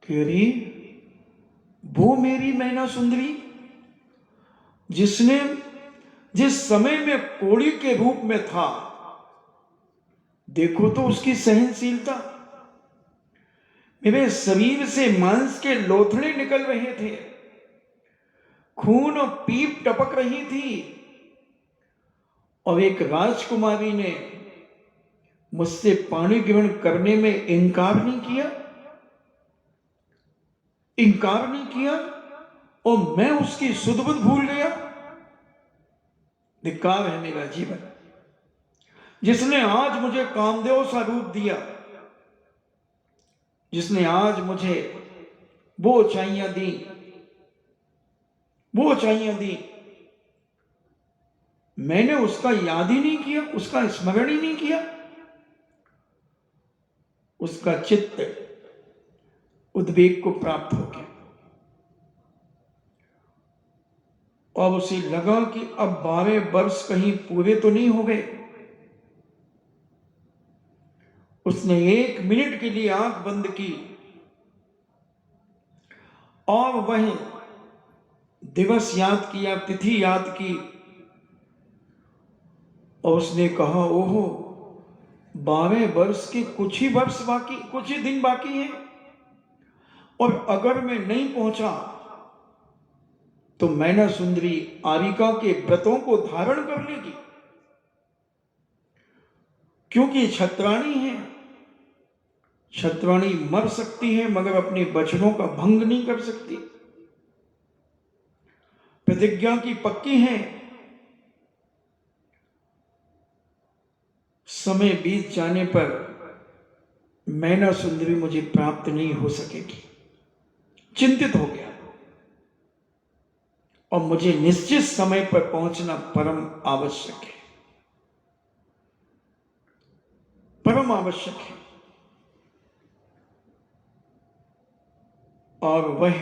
कि अरे वो मेरी मैना सुंदरी जिसने जिस समय में कोड़ी के रूप में था, देखो तो उसकी सहनशीलता, मेरे शरीर से मांस के लोथड़े निकल रहे थे, खून और पीप टपक रही थी, और एक राजकुमारी ने मुझसे पानी ग्रहण करने में इनकार नहीं किया, और मैं उसकी सुध बुध भूल गया। धिक्कार है मेरा जीवन, जिसने आज मुझे कामदेव सा रूप दिया, जिसने आज मुझे वो ऊंचाइयां दी, मैंने उसका याद ही नहीं किया, उसका स्मरण ही नहीं किया। उसका चित्त उद्वेग को प्राप्त हो गया। अब उसे लगा कि अब 12 वर्ष कहीं पूरे तो नहीं हो गए। उसने 1 मिनट के लिए आंख बंद की और वह दिवस याद किया, तिथि याद की, और उसने कहा, ओहो 12 वर्ष के कुछ ही दिन बाकी हैं, और अगर मैं नहीं पहुंचा तो मैना सुंदरी आरिका के व्रतों को धारण कर लेगी, क्योंकि छत्राणी है। छत्राणी मर सकती है मगर अपने वचनों का भंग नहीं कर सकती, प्रतिज्ञा की पक्की है। समय बीत जाने पर मैना सुंदरी मुझे प्राप्त नहीं हो सकेगी। चिंतित हो गया, और मुझे निश्चित समय पर पहुंचना परम आवश्यक है, परम आवश्यक है। और वह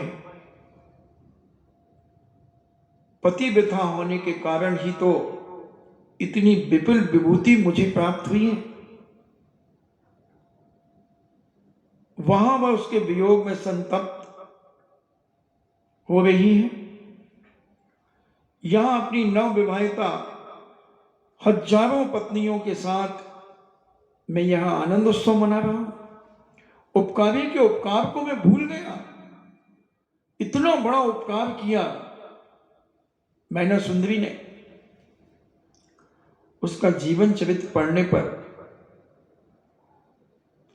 पतिव्रता होने के कारण ही तो इतनी विपुल विभूति मुझे प्राप्त हुई है। वहां वह उसके वियोग में संतप्त हो रही है, यहां अपनी नवविवाहिता हजारों पत्नियों के साथ मैं यहां आनंद उत्सव मना रहा हूं। उपकारी के उपकार को मैं भूल गया। इतना बड़ा उपकार किया मैना सुंदरी ने। उसका जीवन चरित्र पढ़ने पर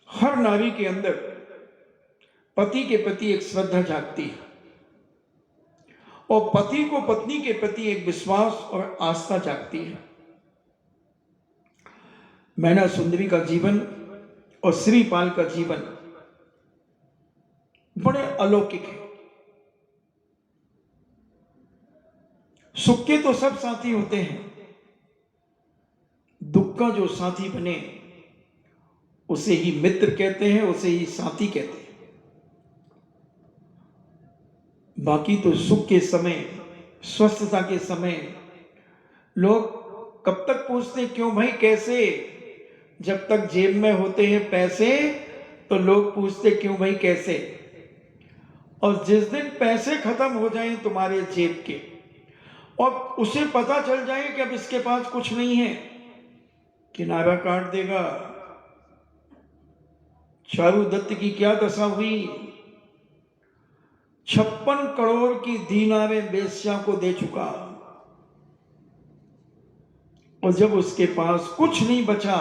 हर नारी के अंदर पति के प्रति एक श्रद्धा जागती है, और पति को पत्नी के प्रति एक विश्वास और आस्था जागती है। मैना सुंदरी का जीवन और श्रीपाल का जीवन बड़े अलौकिक है। सुख के तो सब साथी होते हैं, दुख का जो साथी बने उसे ही मित्र कहते हैं, उसे ही साथी कहते हैं। बाकी तो सुख के समय, स्वस्थता के समय लोग कब तक पूछते हैं, क्यों भाई कैसे? जब तक जेब में होते हैं पैसे तो लोग पूछते क्यों भाई कैसे, और जिस दिन पैसे खत्म हो जाएं तुम्हारे जेब के और उसे पता चल जाए कि अब इसके पास कुछ नहीं है, किनारा काट देगा। चारुदत्त की क्या दशा हुई? 56 करोड़ की दीनारे बेश्या को दे चुका, और जब उसके पास कुछ नहीं बचा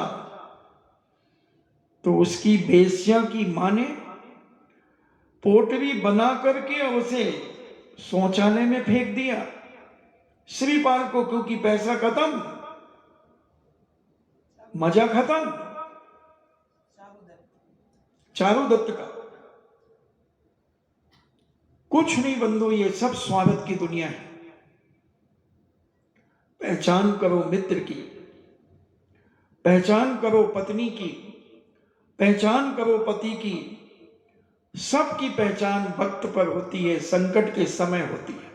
तो उसकी बेश्या की मां ने पोटरी बना करके उसे शौचालय में फेंक दिया श्रीपाल को, क्योंकि पैसा खत्म, मजा खत्म चारुदत्त का। कुछ नहीं बंधु, ये सब स्वागत की दुनिया है। पहचान करो मित्र की, पहचान करो पत्नी की, पहचान करो पति की। सबकी पहचान वक्त पर होती है, संकट के समय होती है।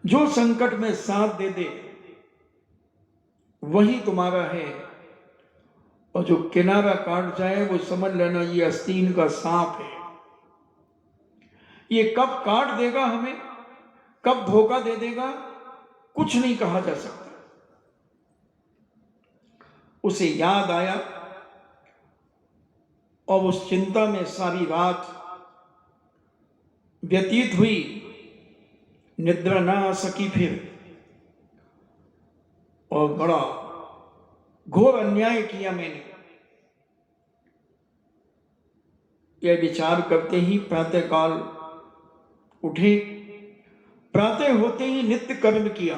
जो संकट में साथ दे दे वही तुम्हारा है, और जो किनारा काट जाए वो समझ लेना ये आस्तीन का सांप है। ये कब काट देगा हमें, कब धोखा दे देगा, कुछ नहीं कहा जा सकता। उसे याद आया और उस चिंता में सारी रात व्यतीत हुई, निद्रा ना आ सकी फिर, और बड़ा घोर अन्याय किया मैंने। यह विचार करते ही प्रातःकाल उठे। प्रातः होते ही नित्य कर्म किया।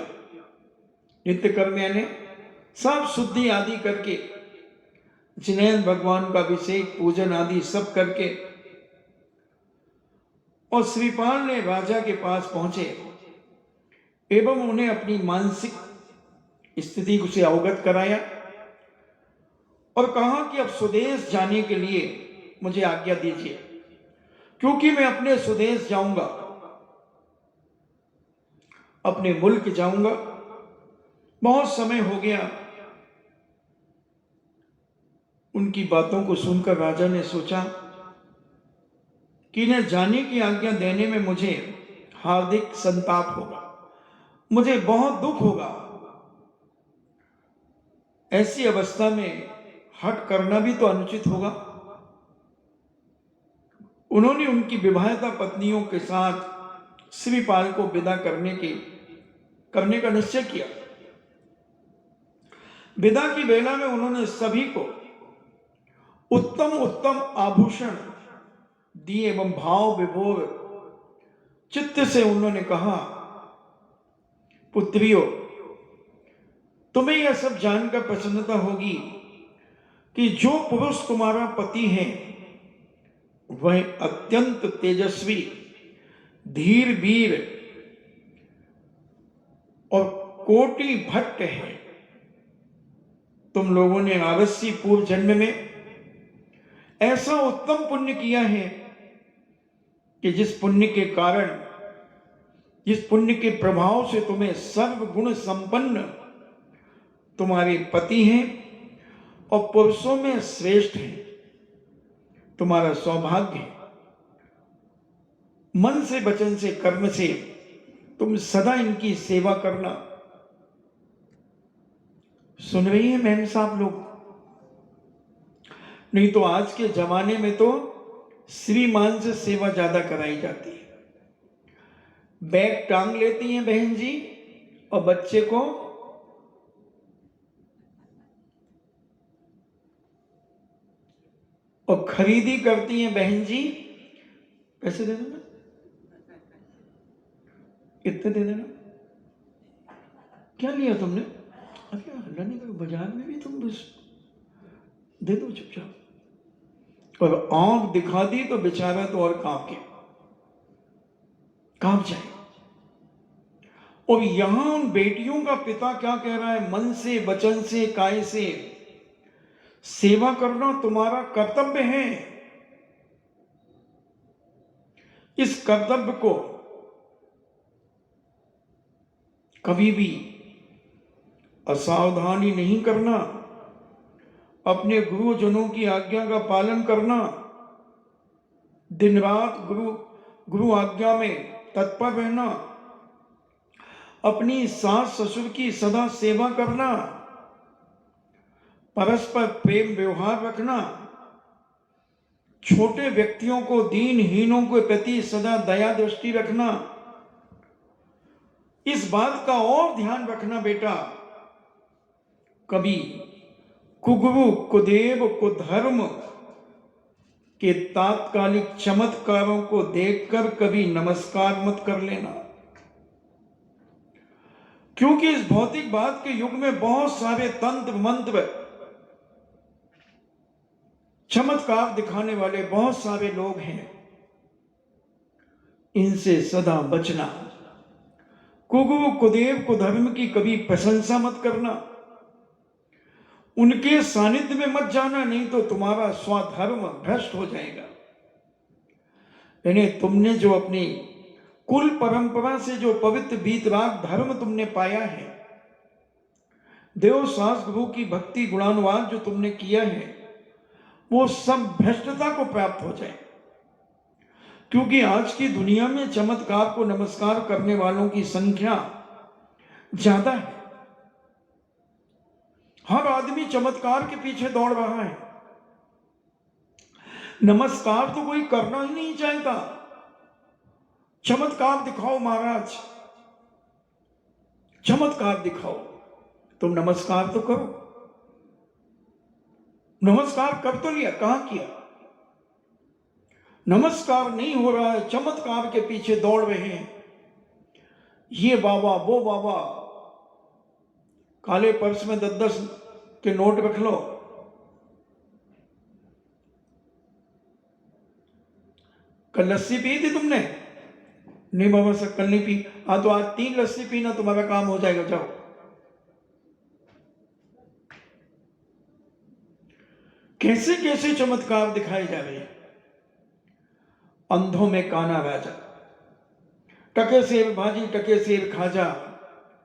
नित्य कर्म यानी सब शुद्धि आदि करके, जिनेन्द्र भगवान का अभिषेक पूजन आदि सब करके, और श्रीपाल ने राजा के पास पहुंचे एवं उन्हें अपनी मानसिक स्थिति से अवगत कराया और कहा कि अब स्वदेश जाने के लिए मुझे आज्ञा दीजिए, क्योंकि मैं अपने स्वदेश जाऊंगा, अपने मुल्क जाऊंगा। बहुत समय हो गया। उनकी बातों को सुनकर राजा ने सोचा कि इन्हें जाने की आज्ञा देने में मुझे हार्दिक संताप होगा, मुझे बहुत दुख होगा। ऐसी अवस्था में हट करना भी तो अनुचित होगा। उन्होंने उनकी विवाहिता पत्नियों के साथ श्रीपाल को विदा करने का निश्चय किया। विदा की बेला में उन्होंने सभी को उत्तम उत्तम आभूषण दिए एवं भाव विभोर चित्त से उन्होंने कहा, पुत्रियों, तुम्हें यह सब जानकर प्रसन्नता होगी कि जो पुरुष तुम्हारा पति है वह अत्यंत तेजस्वी, धीर वीर और कोटि भट्ट है। तुम लोगों ने अवश्य पूर्व जन्म में ऐसा उत्तम पुण्य किया है कि जिस पुण्य के कारण, जिस पुण्य के प्रभाव से तुम्हें सर्वगुण संपन्न तुम्हारे पति हैं और पुरुषों में श्रेष्ठ हैं। तुम्हारा सौभाग्य है। मन से, वचन से, कर्म से तुम सदा इनकी सेवा करना। सुन रही है मैम साहब लोग? नहीं तो आज के जमाने में तो श्रीमान से सेवा ज्यादा कराई जाती है। बैग टांग लेती हैं बहन जी और बच्चे को और खरीदी करती हैं बहन जी, पैसे दे देना, इतने दे देना। क्या लिया तुमने? अरे हल्ला नहीं करो, बाजार में भी तुम बस दे दो चुपचाप। और आंख दिखा दी तो बेचारा तो और कांप जाए। और यहां उन बेटियों का पिता क्या कह रहा है? मन से, वचन से, काय से सेवा करना तुम्हारा कर्तव्य है। इस कर्तव्य को कभी भी असावधानी नहीं करना, अपने गुरुजनों की आज्ञा का पालन करना, दिन रात गुरु आज्ञा में तत्पर रहना, अपनी सास ससुर की सदा सेवा करना, परस्पर प्रेम व्यवहार रखना, छोटे व्यक्तियों को, दीनहीनों के प्रति सदा दया दृष्टि रखना, इस बात का और ध्यान रखना बेटा, कभी कुगु कुदेव कुधर्म के तात्कालिक चमत्कारों को देखकर कभी नमस्कार मत कर लेना, क्योंकि इस भौतिकवाद के युग में बहुत सारे तंत्र मंत्र, चमत्कार दिखाने वाले बहुत सारे लोग हैं। इनसे सदा बचना। कुगु कुदेव कुधर्म की कभी प्रशंसा मत करना, उनके सानिध्य में मत जाना, नहीं तो तुम्हारा स्वधर्म भ्रष्ट हो जाएगा। यानी तुमने जो अपनी कुल परंपरा से जो पवित्र वीतराग धर्म तुमने पाया है, देव सास गुरु की भक्ति गुणानुवाद जो तुमने किया है, वो सब भ्रष्टता को प्राप्त हो जाए। क्योंकि आज की दुनिया में चमत्कार को नमस्कार करने वालों की संख्या ज्यादा है। हर आदमी चमत्कार के पीछे दौड़ रहा है। नमस्कार तो कोई करना ही नहीं चाहता। चमत्कार दिखाओ महाराज, चमत्कार दिखाओ। तुम नमस्कार तो करो। नमस्कार कर तो लिया, कहां किया? नमस्कार नहीं हो रहा है, चमत्कार के पीछे दौड़ रहे हैं। ये बाबा वो बाबा, काले पर्स में 10-10 के नोट रख लो। कल लस्सी पी थी तुमने? नहीं बाबा सर कल नहीं पी। तो आज 3 लस्सी पीना, तुम्हारा काम हो जाएगा, जाओ। कैसे कैसे चमत्कार दिखाए जा रहे हैं। अंधों में काना राजा, टके सेर भाजी टके सेर खाजा,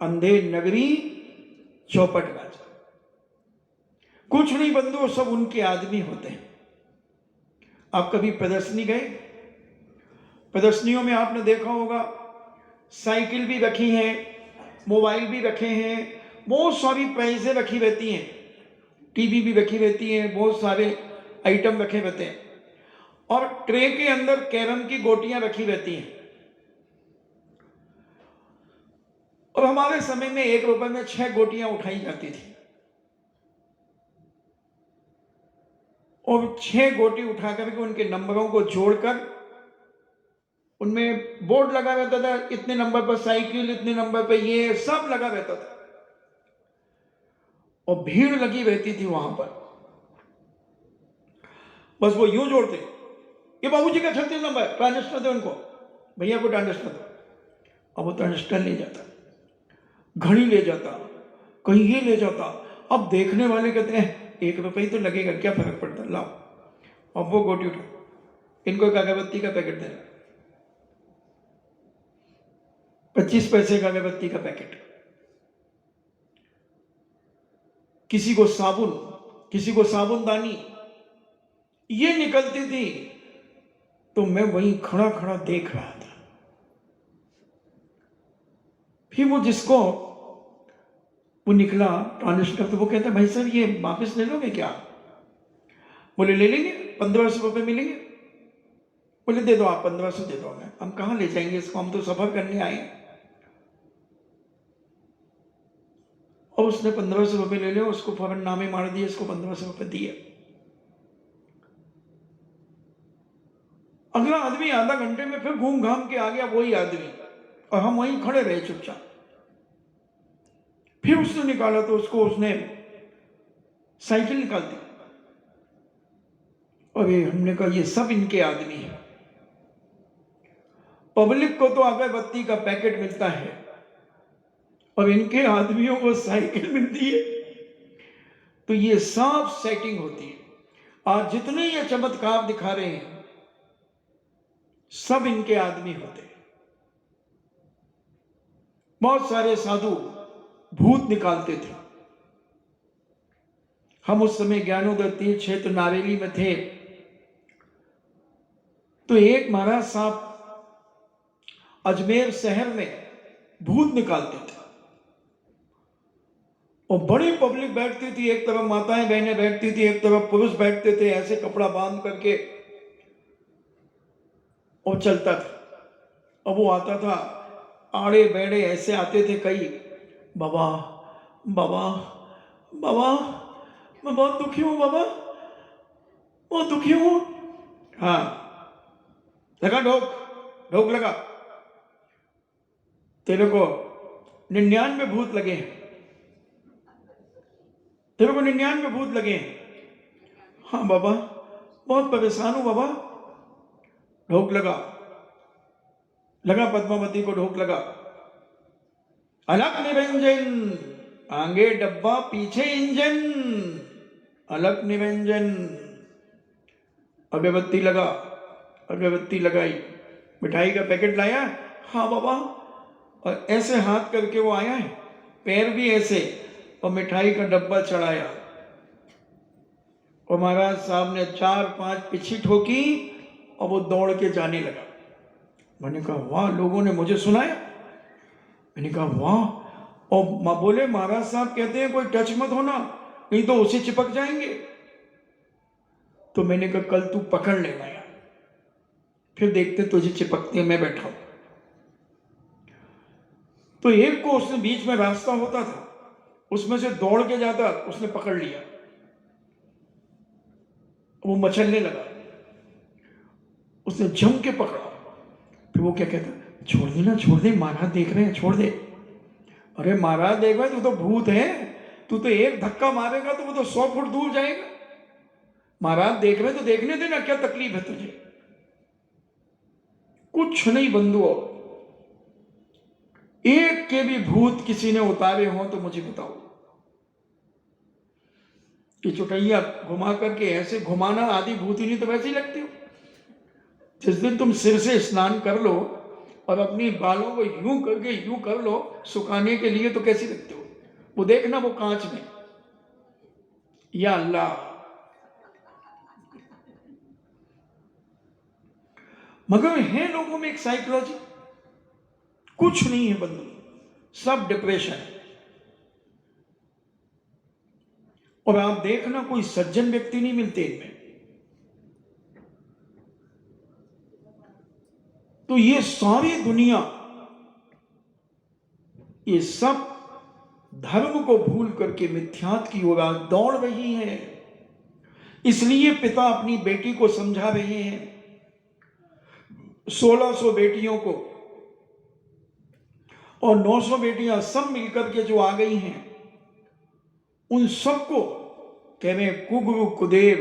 अंधे नगरी चौपट राजा। कुछ नहीं बंधु, सब उनके आदमी होते हैं। आप कभी प्रदर्शनी गए? प्रदर्शनियों में आपने देखा होगा साइकिल भी रखी है, मोबाइल भी रखे हैं, बहुत सारी प्राइजें रखी रहती हैं, टीवी भी रखी रहती है, बहुत सारे आइटम रखे रहते हैं, और ट्रे के अंदर कैरम की गोटियां रखी रहती हैं। और हमारे समय में 1 रुपए में 6 गोटियां उठाई जाती थी, और 6 गोटी उठा करके उनके नंबरों को जोड़कर उनमें बोर्ड लगा रहता था, इतने नंबर पर साइकिल, इतने नंबर पर ये, सब लगा रहता था, और भीड़ लगी रहती थी वहां पर। बस वो यूं जोड़ते, ये बाबूजी का 36 नंबर, ट्रांजिस्टर दो उनको, भैया को ट्रांजिस्टर दो। अब वो ट्रांजिस्टर ले जाता, घड़ी ले जाता, कहीं ये ले जाता। अब देखने वाले कहते हैं 1 रुपये ही तो लगेगा, क्या फर्क पड़ता, लाओ। अब वो गोटी उठा, इनको एक अगरबत्ती का पैकेट देना, 25 पैसे का अगरबत्ती का पैकेट। किसी को साबुन, किसी को साबुनदानी, ये निकलती थी तो मैं वहीं खड़ा खड़ा देख रहा था। फिर वो जिसको वो निकला ट्रांजिस्टर, तो वो कहता भाई साहब ये वापस ले लोगे क्या? बोले ले लेंगे, 1500 रुपये मिलेंगे। बोले दे दो आप, 1500 दे दो हमें, हम कहाँ ले जाएंगे इसको, हम तो सफर करने आए। और उसने 1500 रुपये ले लिया, उसको फौरन नामे मार दिए, इसको 1500 रुपये दिए। अगला आदमी आधा घंटे में फिर घूम घाम के आ गया, वही आदमी, और हम वहीं खड़े रहे चुपचाप। फिर उसने निकाला तो उसने साइकिल निकाल दी, और ये हमने कहा ये सब इनके आदमी है। पब्लिक को तो अगरबत्ती का पैकेट मिलता है, और इनके आदमियों को साइकिल मिलती है। तो ये सब सेटिंग होती है। आज जितने ये चमत्कार दिखा रहे हैं, सब इनके आदमी होते हैं। बहुत सारे साधु भूत निकालते थे। हम उस समय ज्ञानोदय तीर्थ क्षेत्र नारेली में थे, तो एक महाराज साहब अजमेर शहर में भूत निकालते थे। और बड़ी पब्लिक बैठती थी, एक तरफ माताएं बहनें बैठती थी, एक तरफ पुरुष बैठते थे, ऐसे कपड़ा बांध करके, और चलता था। अब वो आता था, आड़े बेड़े ऐसे आते थे कई, बाबा बाबा बाबा, मैं बहुत दुखी हूं बाबा, बहुत दुखी हूं। हाँ, लगा ढोक, ढोक लगा, तेरे को 99 भूत लगे हैं, तेरे को 99 भूत लगे हैं। हाँ बाबा, बहुत परेशान हूं बाबा। ढोक लगा, लगा पद्मावती को ढोक लगा। अलग निरंजन, आगे डब्बा पीछे इंजन, अलग निरंजन। अगरबत्ती लगा, अगरबत्ती लगाई, मिठाई का पैकेट लाया। हाँ बाबा, और ऐसे हाथ करके वो आया है, पैर भी ऐसे, और मिठाई का डब्बा चढ़ाया। और महाराज साहब ने 4-5 पिछी ठोकी और वो दौड़ के जाने लगा। मैंने कहा वाह, लोगों ने मुझे सुनाया। मैंने कहा वाह। और माँ बोले महाराज साहब कहते हैं कोई टच मत होना, नहीं तो उसे चिपक जाएंगे। तो मैंने कहा कल तू पकड़ लेना यार, फिर देखते तुझे चिपकते मैं बैठा हूं। तो एक को उसने बीच में रास्ता होता था, उसमें से दौड़ के जाता, उसने पकड़ लिया, वो मचलने लगा, उसने जम के पकड़ा। फिर वो क्या कहता, छोड़ दे ना, छोड़ दे, महाराज देख रहे हैं, छोड़ दे। अरे महाराज देख रहे, तू तो भूत है, तू तो एक धक्का मारेगा तो वो तो 100 फुट दूर जाएगा। महाराज देख रहे तो देखने देना, क्या तकलीफ है तुझे। कुछ नहीं बंधुओं, एक के भी भूत किसी ने उतारे हो तो मुझे बताओ। कि चुटैया घुमा करके ऐसे घुमाना, आदि भूत ही नहीं तो वैसे ही लगती हो। जिस दिन तुम सिर से स्नान कर लो और अपनी बालों को यूं करके यूं कर लो सुखाने के लिए, तो कैसी लगते हो। वो देखना वो कांच में, या अल्लाह। मगर है लोगों में एक साइकोलॉजी, कुछ नहीं है बंधु, सब डिप्रेशन है। और आप देखना कोई सज्जन व्यक्ति नहीं मिलते इनमें। तो ये सारी दुनिया, ये सब धर्म को भूल करके मिथ्यात की ओर दौड़ रही है। इसलिए पिता अपनी बेटी को समझा रहे हैं, 1600 बेटियों को और 900 बेटियां सब मिलकर के जो आ गई हैं, उन सबको कह रहे हैं कुगुरु कुदेव,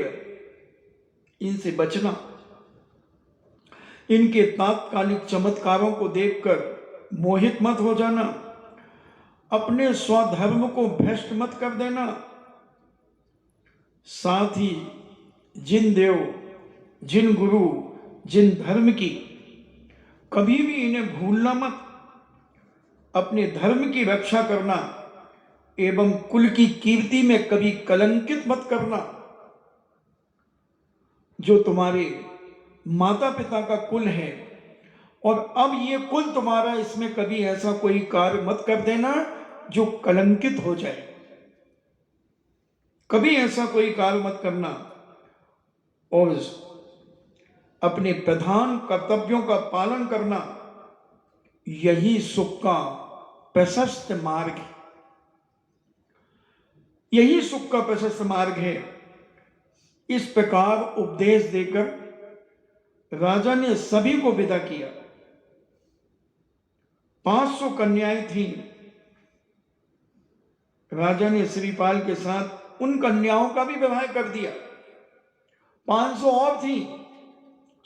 इनसे बचना। इनके तात्कालिक चमत्कारों को देखकर मोहित मत हो जाना, अपने स्वधर्म को भ्रष्ट मत कर देना। साथ ही जिन देव, जिन गुरु, जिन धर्म की कभी भी इन्हें भूलना मत। अपने धर्म की रक्षा करना एवं कुल की कीर्ति में कभी कलंकित मत करना। जो तुम्हारे माता पिता का कुल है और अब ये कुल तुम्हारा, इसमें कभी ऐसा कोई कार्य मत कर देना जो कलंकित हो जाए। कभी ऐसा कोई कार्य मत करना। और अपने प्रधान कर्तव्यों का पालन करना, यही सुख का प्रशस्त मार्ग है। यही सुख का प्रशस्त मार्ग है। इस प्रकार उपदेश देकर राजा ने सभी को विदा किया। 500 कन्याएं थीं। राजा ने श्रीपाल के साथ उन कन्याओं का भी विवाह कर दिया। 500 और थी,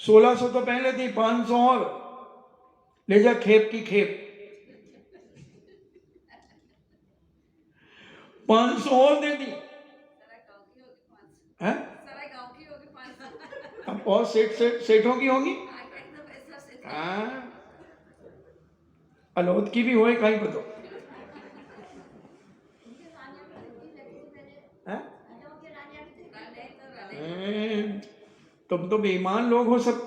1600 तो पहले थी, 500 और ले जा खेप की खेप। 500 और दे दी। हैं? अब और सेठों की होंगी। हाँ, अलोद की भी होए, कहीं बताओ। तुम तो बेईमान लोग हो सब।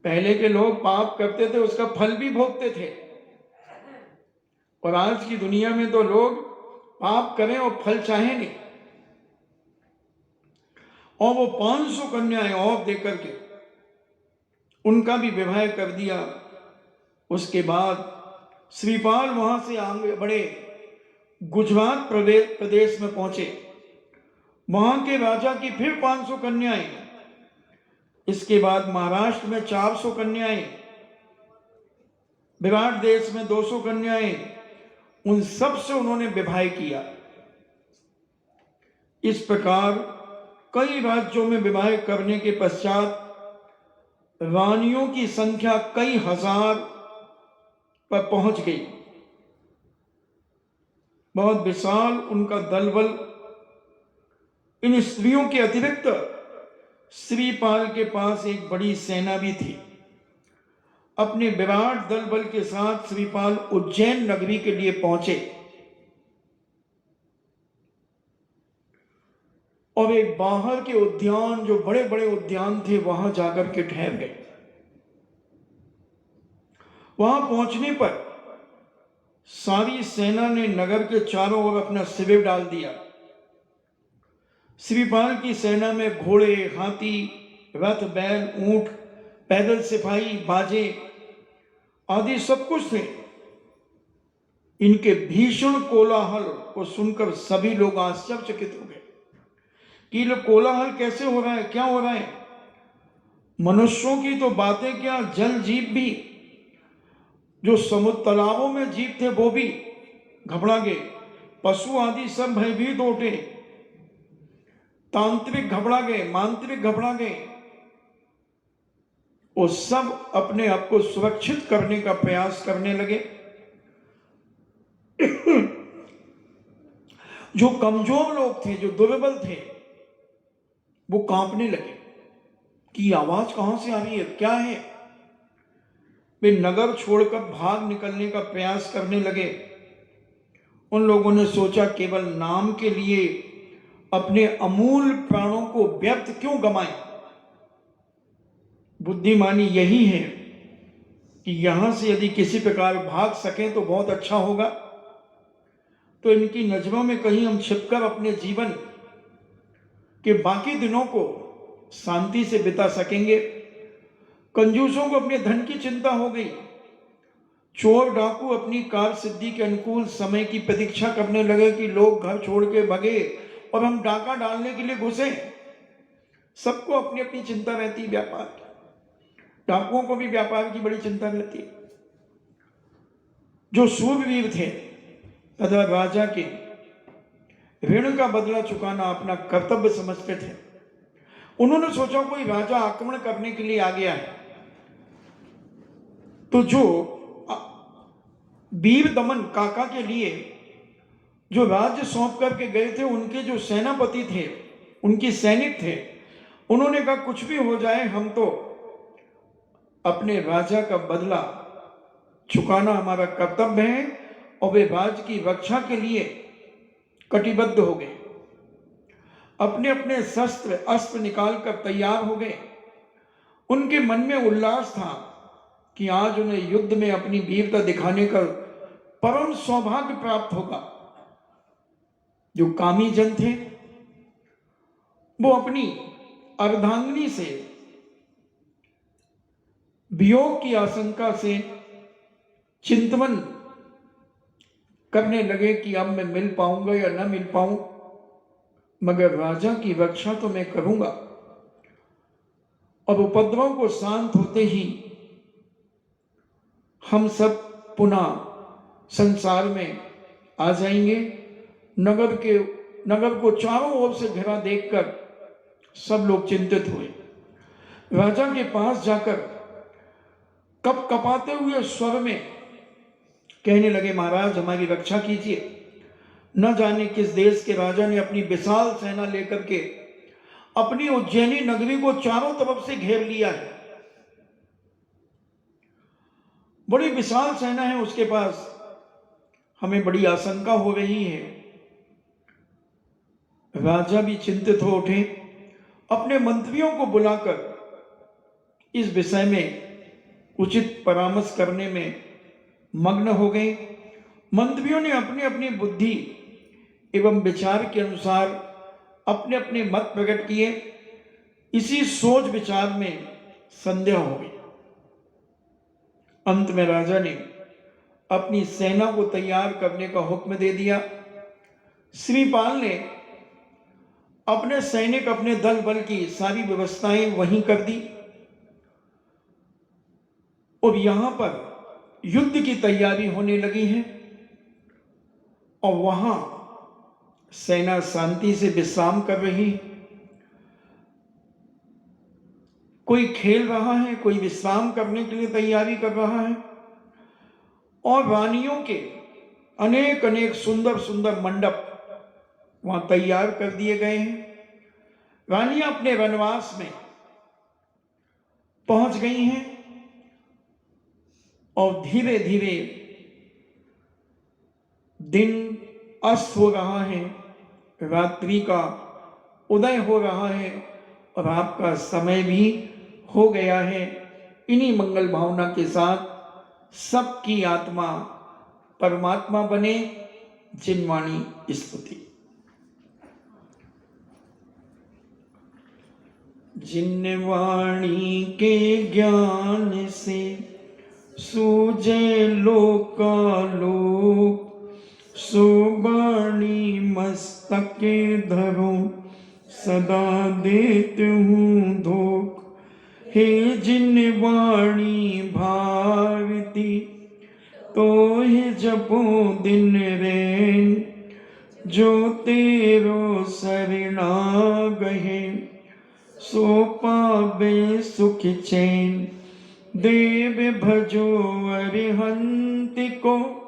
पहले के लोग पाप करते थे, उसका फल भी भोगते थे। और आज की दुनिया में तो लोग पाप करें और फल चाहे नहीं। और वो 500 कन्याएं और देकर के उनका भी विवाह कर दिया। उसके बाद श्रीपाल वहां से आगे बढ़े, गुजरात प्रदेश में पहुंचे। वहां के राजा की फिर 500 कन्याएं, इसके बाद महाराष्ट्र में 400 कन्याएं, विराट देश में 200 कन्याएं, उन सब से उन्होंने विवाह किया। इस प्रकार कई राज्यों में विवाह करने के पश्चात रानियों की संख्या कई हजार पर पहुंच गई। बहुत विशाल उनका दलबल। इन स्त्रियों के अतिरिक्त श्रीपाल के पास एक बड़ी सेना भी थी। अपने विराट दलबल के साथ श्रीपाल उज्जैन नगरी के लिए पहुंचे और एक बाहर के उद्यान, जो बड़े बड़े उद्यान थे, वहां जाकर के ठहर गए। वहां पहुंचने पर सारी सेना ने नगर के चारों ओर अपना शिविर डाल दिया। श्रीपाल की सेना में घोड़े, हाथी, रथ, बैल, ऊंट, पैदल सिपाही, बाजे आदि सब कुछ थे। इनके भीषण कोलाहल को सुनकर सभी लोग आश्चर्यचकित हो गए कि ये कोलाहल कैसे हो रहा है, क्या हो रहा है। मनुष्यों की तो बातें क्या, जल जीव भी, जो समुद्र तालाबों में जीव थे वो भी घबरा गए। पशु आदि सब भयभीत उठे। तांत्रिक घबरा गए, मांत्रिक घबरा गए। वो सब अपने आप को सुरक्षित करने का प्रयास करने लगे। जो कमजोर लोग थे, जो दुर्बल थे, वो कांपने लगे कि आवाज कहां से आ रही है, क्या है। वे नगर छोड़कर भाग निकलने का प्रयास करने लगे। उन लोगों ने सोचा केवल नाम के लिए अपने अमूल प्राणों को व्यर्थ क्यों गंवाएं। बुद्धिमानी यही है कि यहां से यदि किसी प्रकार भाग सकें तो बहुत अच्छा होगा। तो इनकी नजरों में कहीं हम छिपकर अपने जीवन के बाकी दिनों को शांति से बिता सकेंगे। कंजूसों को अपने धन की चिंता हो गई। चोर डाकू अपनी कार सिद्धि के अनुकूल समय की प्रतीक्षा करने लगे कि लोग घर छोड़ के भगे और हम डाका डालने के लिए घुसे। सबको अपनी अपनी चिंता रहती है व्यापार की। डाकुओं को भी व्यापार की बड़ी चिंता रहती है। जो सूरवीर थे तथा राजा के ऋण का बदला चुकाना अपना कर्तव्य समझते थे, उन्होंने सोचा कोई राजा आक्रमण करने के लिए आ गया है, तो जो वीर दमन काका के लिए जो राज्य सौंप करके गए थे, उनके जो सेनापति थे, उनके सैनिक थे, उन्होंने कहा कुछ भी हो जाए हम तो अपने राजा का बदला चुकाना हमारा कर्तव्य है। और वे राज्य की रक्षा के लिए कटिबद्ध हो गए। अपने अपने शस्त्र अस्त्र निकालकर तैयार हो गए। उनके मन में उल्लास था कि आज उन्हें युद्ध में अपनी वीरता दिखाने का परम सौभाग्य प्राप्त होगा। जो कामी जन थे वो अपनी अर्धांगिनी से वियोग की आशंका से चिंतन करने लगे कि अब मैं मिल पाऊंगा या न मिल पाऊं, मगर राजा की रक्षा तो मैं करूंगा। अब उपद्रव को शांत होते ही हम सब पुनः संसार में आ जाएंगे। नगर को चारों ओर से घिरा देखकर सब लोग चिंतित हुए। राजा के पास जाकर कप कपाते हुए स्वर में कहने लगे, महाराज हमारी रक्षा कीजिए। न जाने किस देश के राजा ने अपनी विशाल सेना लेकर के अपनी उज्जैनी नगरी को चारों तरफ से घेर लिया है। बड़ी विशाल सेना है उसके पास, हमें बड़ी आशंका हो रही है। राजा भी चिंतित हो उठे। अपने मंत्रियों को बुलाकर इस विषय में उचित परामर्श करने में मग्न हो गए। मंत्रियों ने अपनी अपनी बुद्धि एवं विचार के अनुसार अपने अपने मत प्रकट किए। इसी सोच विचार में संदेह हो गई। अंत में राजा ने अपनी सेना को तैयार करने का हुक्म दे दिया। श्रीपाल ने अपने सैनिक, अपने दल बल की सारी व्यवस्थाएं वहीं कर दी और यहां पर युद्ध की तैयारी होने लगी है और वहां सेना शांति से विश्राम कर रही है। कोई खेल रहा है, कोई विश्राम करने के लिए तैयारी कर रहा है और रानियों के अनेक अनेक सुंदर सुंदर मंडप वहां तैयार कर दिए गए हैं। रानियां अपने वनवास में पहुंच गई हैं और धीरे धीरे दिन अस्त हो रहा है, रात्रि का उदय हो रहा है और आपका समय भी हो गया है। इन्हीं मंगल भावना के साथ सबकी आत्मा परमात्मा बने। जिनवाणी स्तुति। जिनवाणी के ज्ञान से सूझे लोकालोक, सो बाणी मस्तके धरो सदा देते हूँ धोख। हे जिनवाणी भारती, तो ही जपो दिन रैन, जो तेरो शरणा गहे, सो पावे सुख चैन। देव भजो अरिहंत को,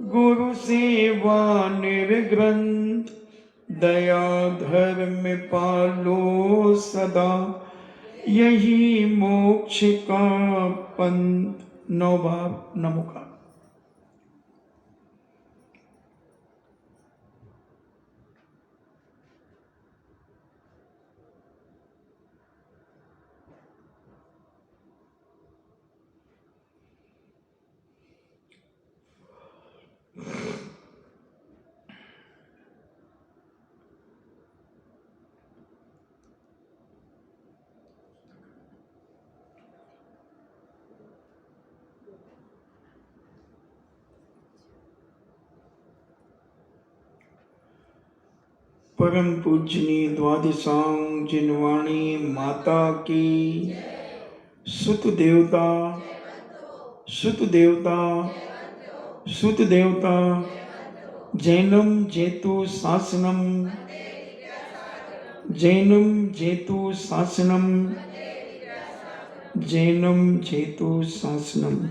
गुरु सेवा निर्ग्रंथ, दया धर्म पालो सदा, यही मोक्ष का पंथ। नौ बार नमोकार। परम पूजनीय द्वादशांग जिनवाणी माता की सुत देवता, सुत देवता, सुत देवता, जैनम जेतु शासनम, जैनम जेतु शासनम, जैनम जेतु शासनम।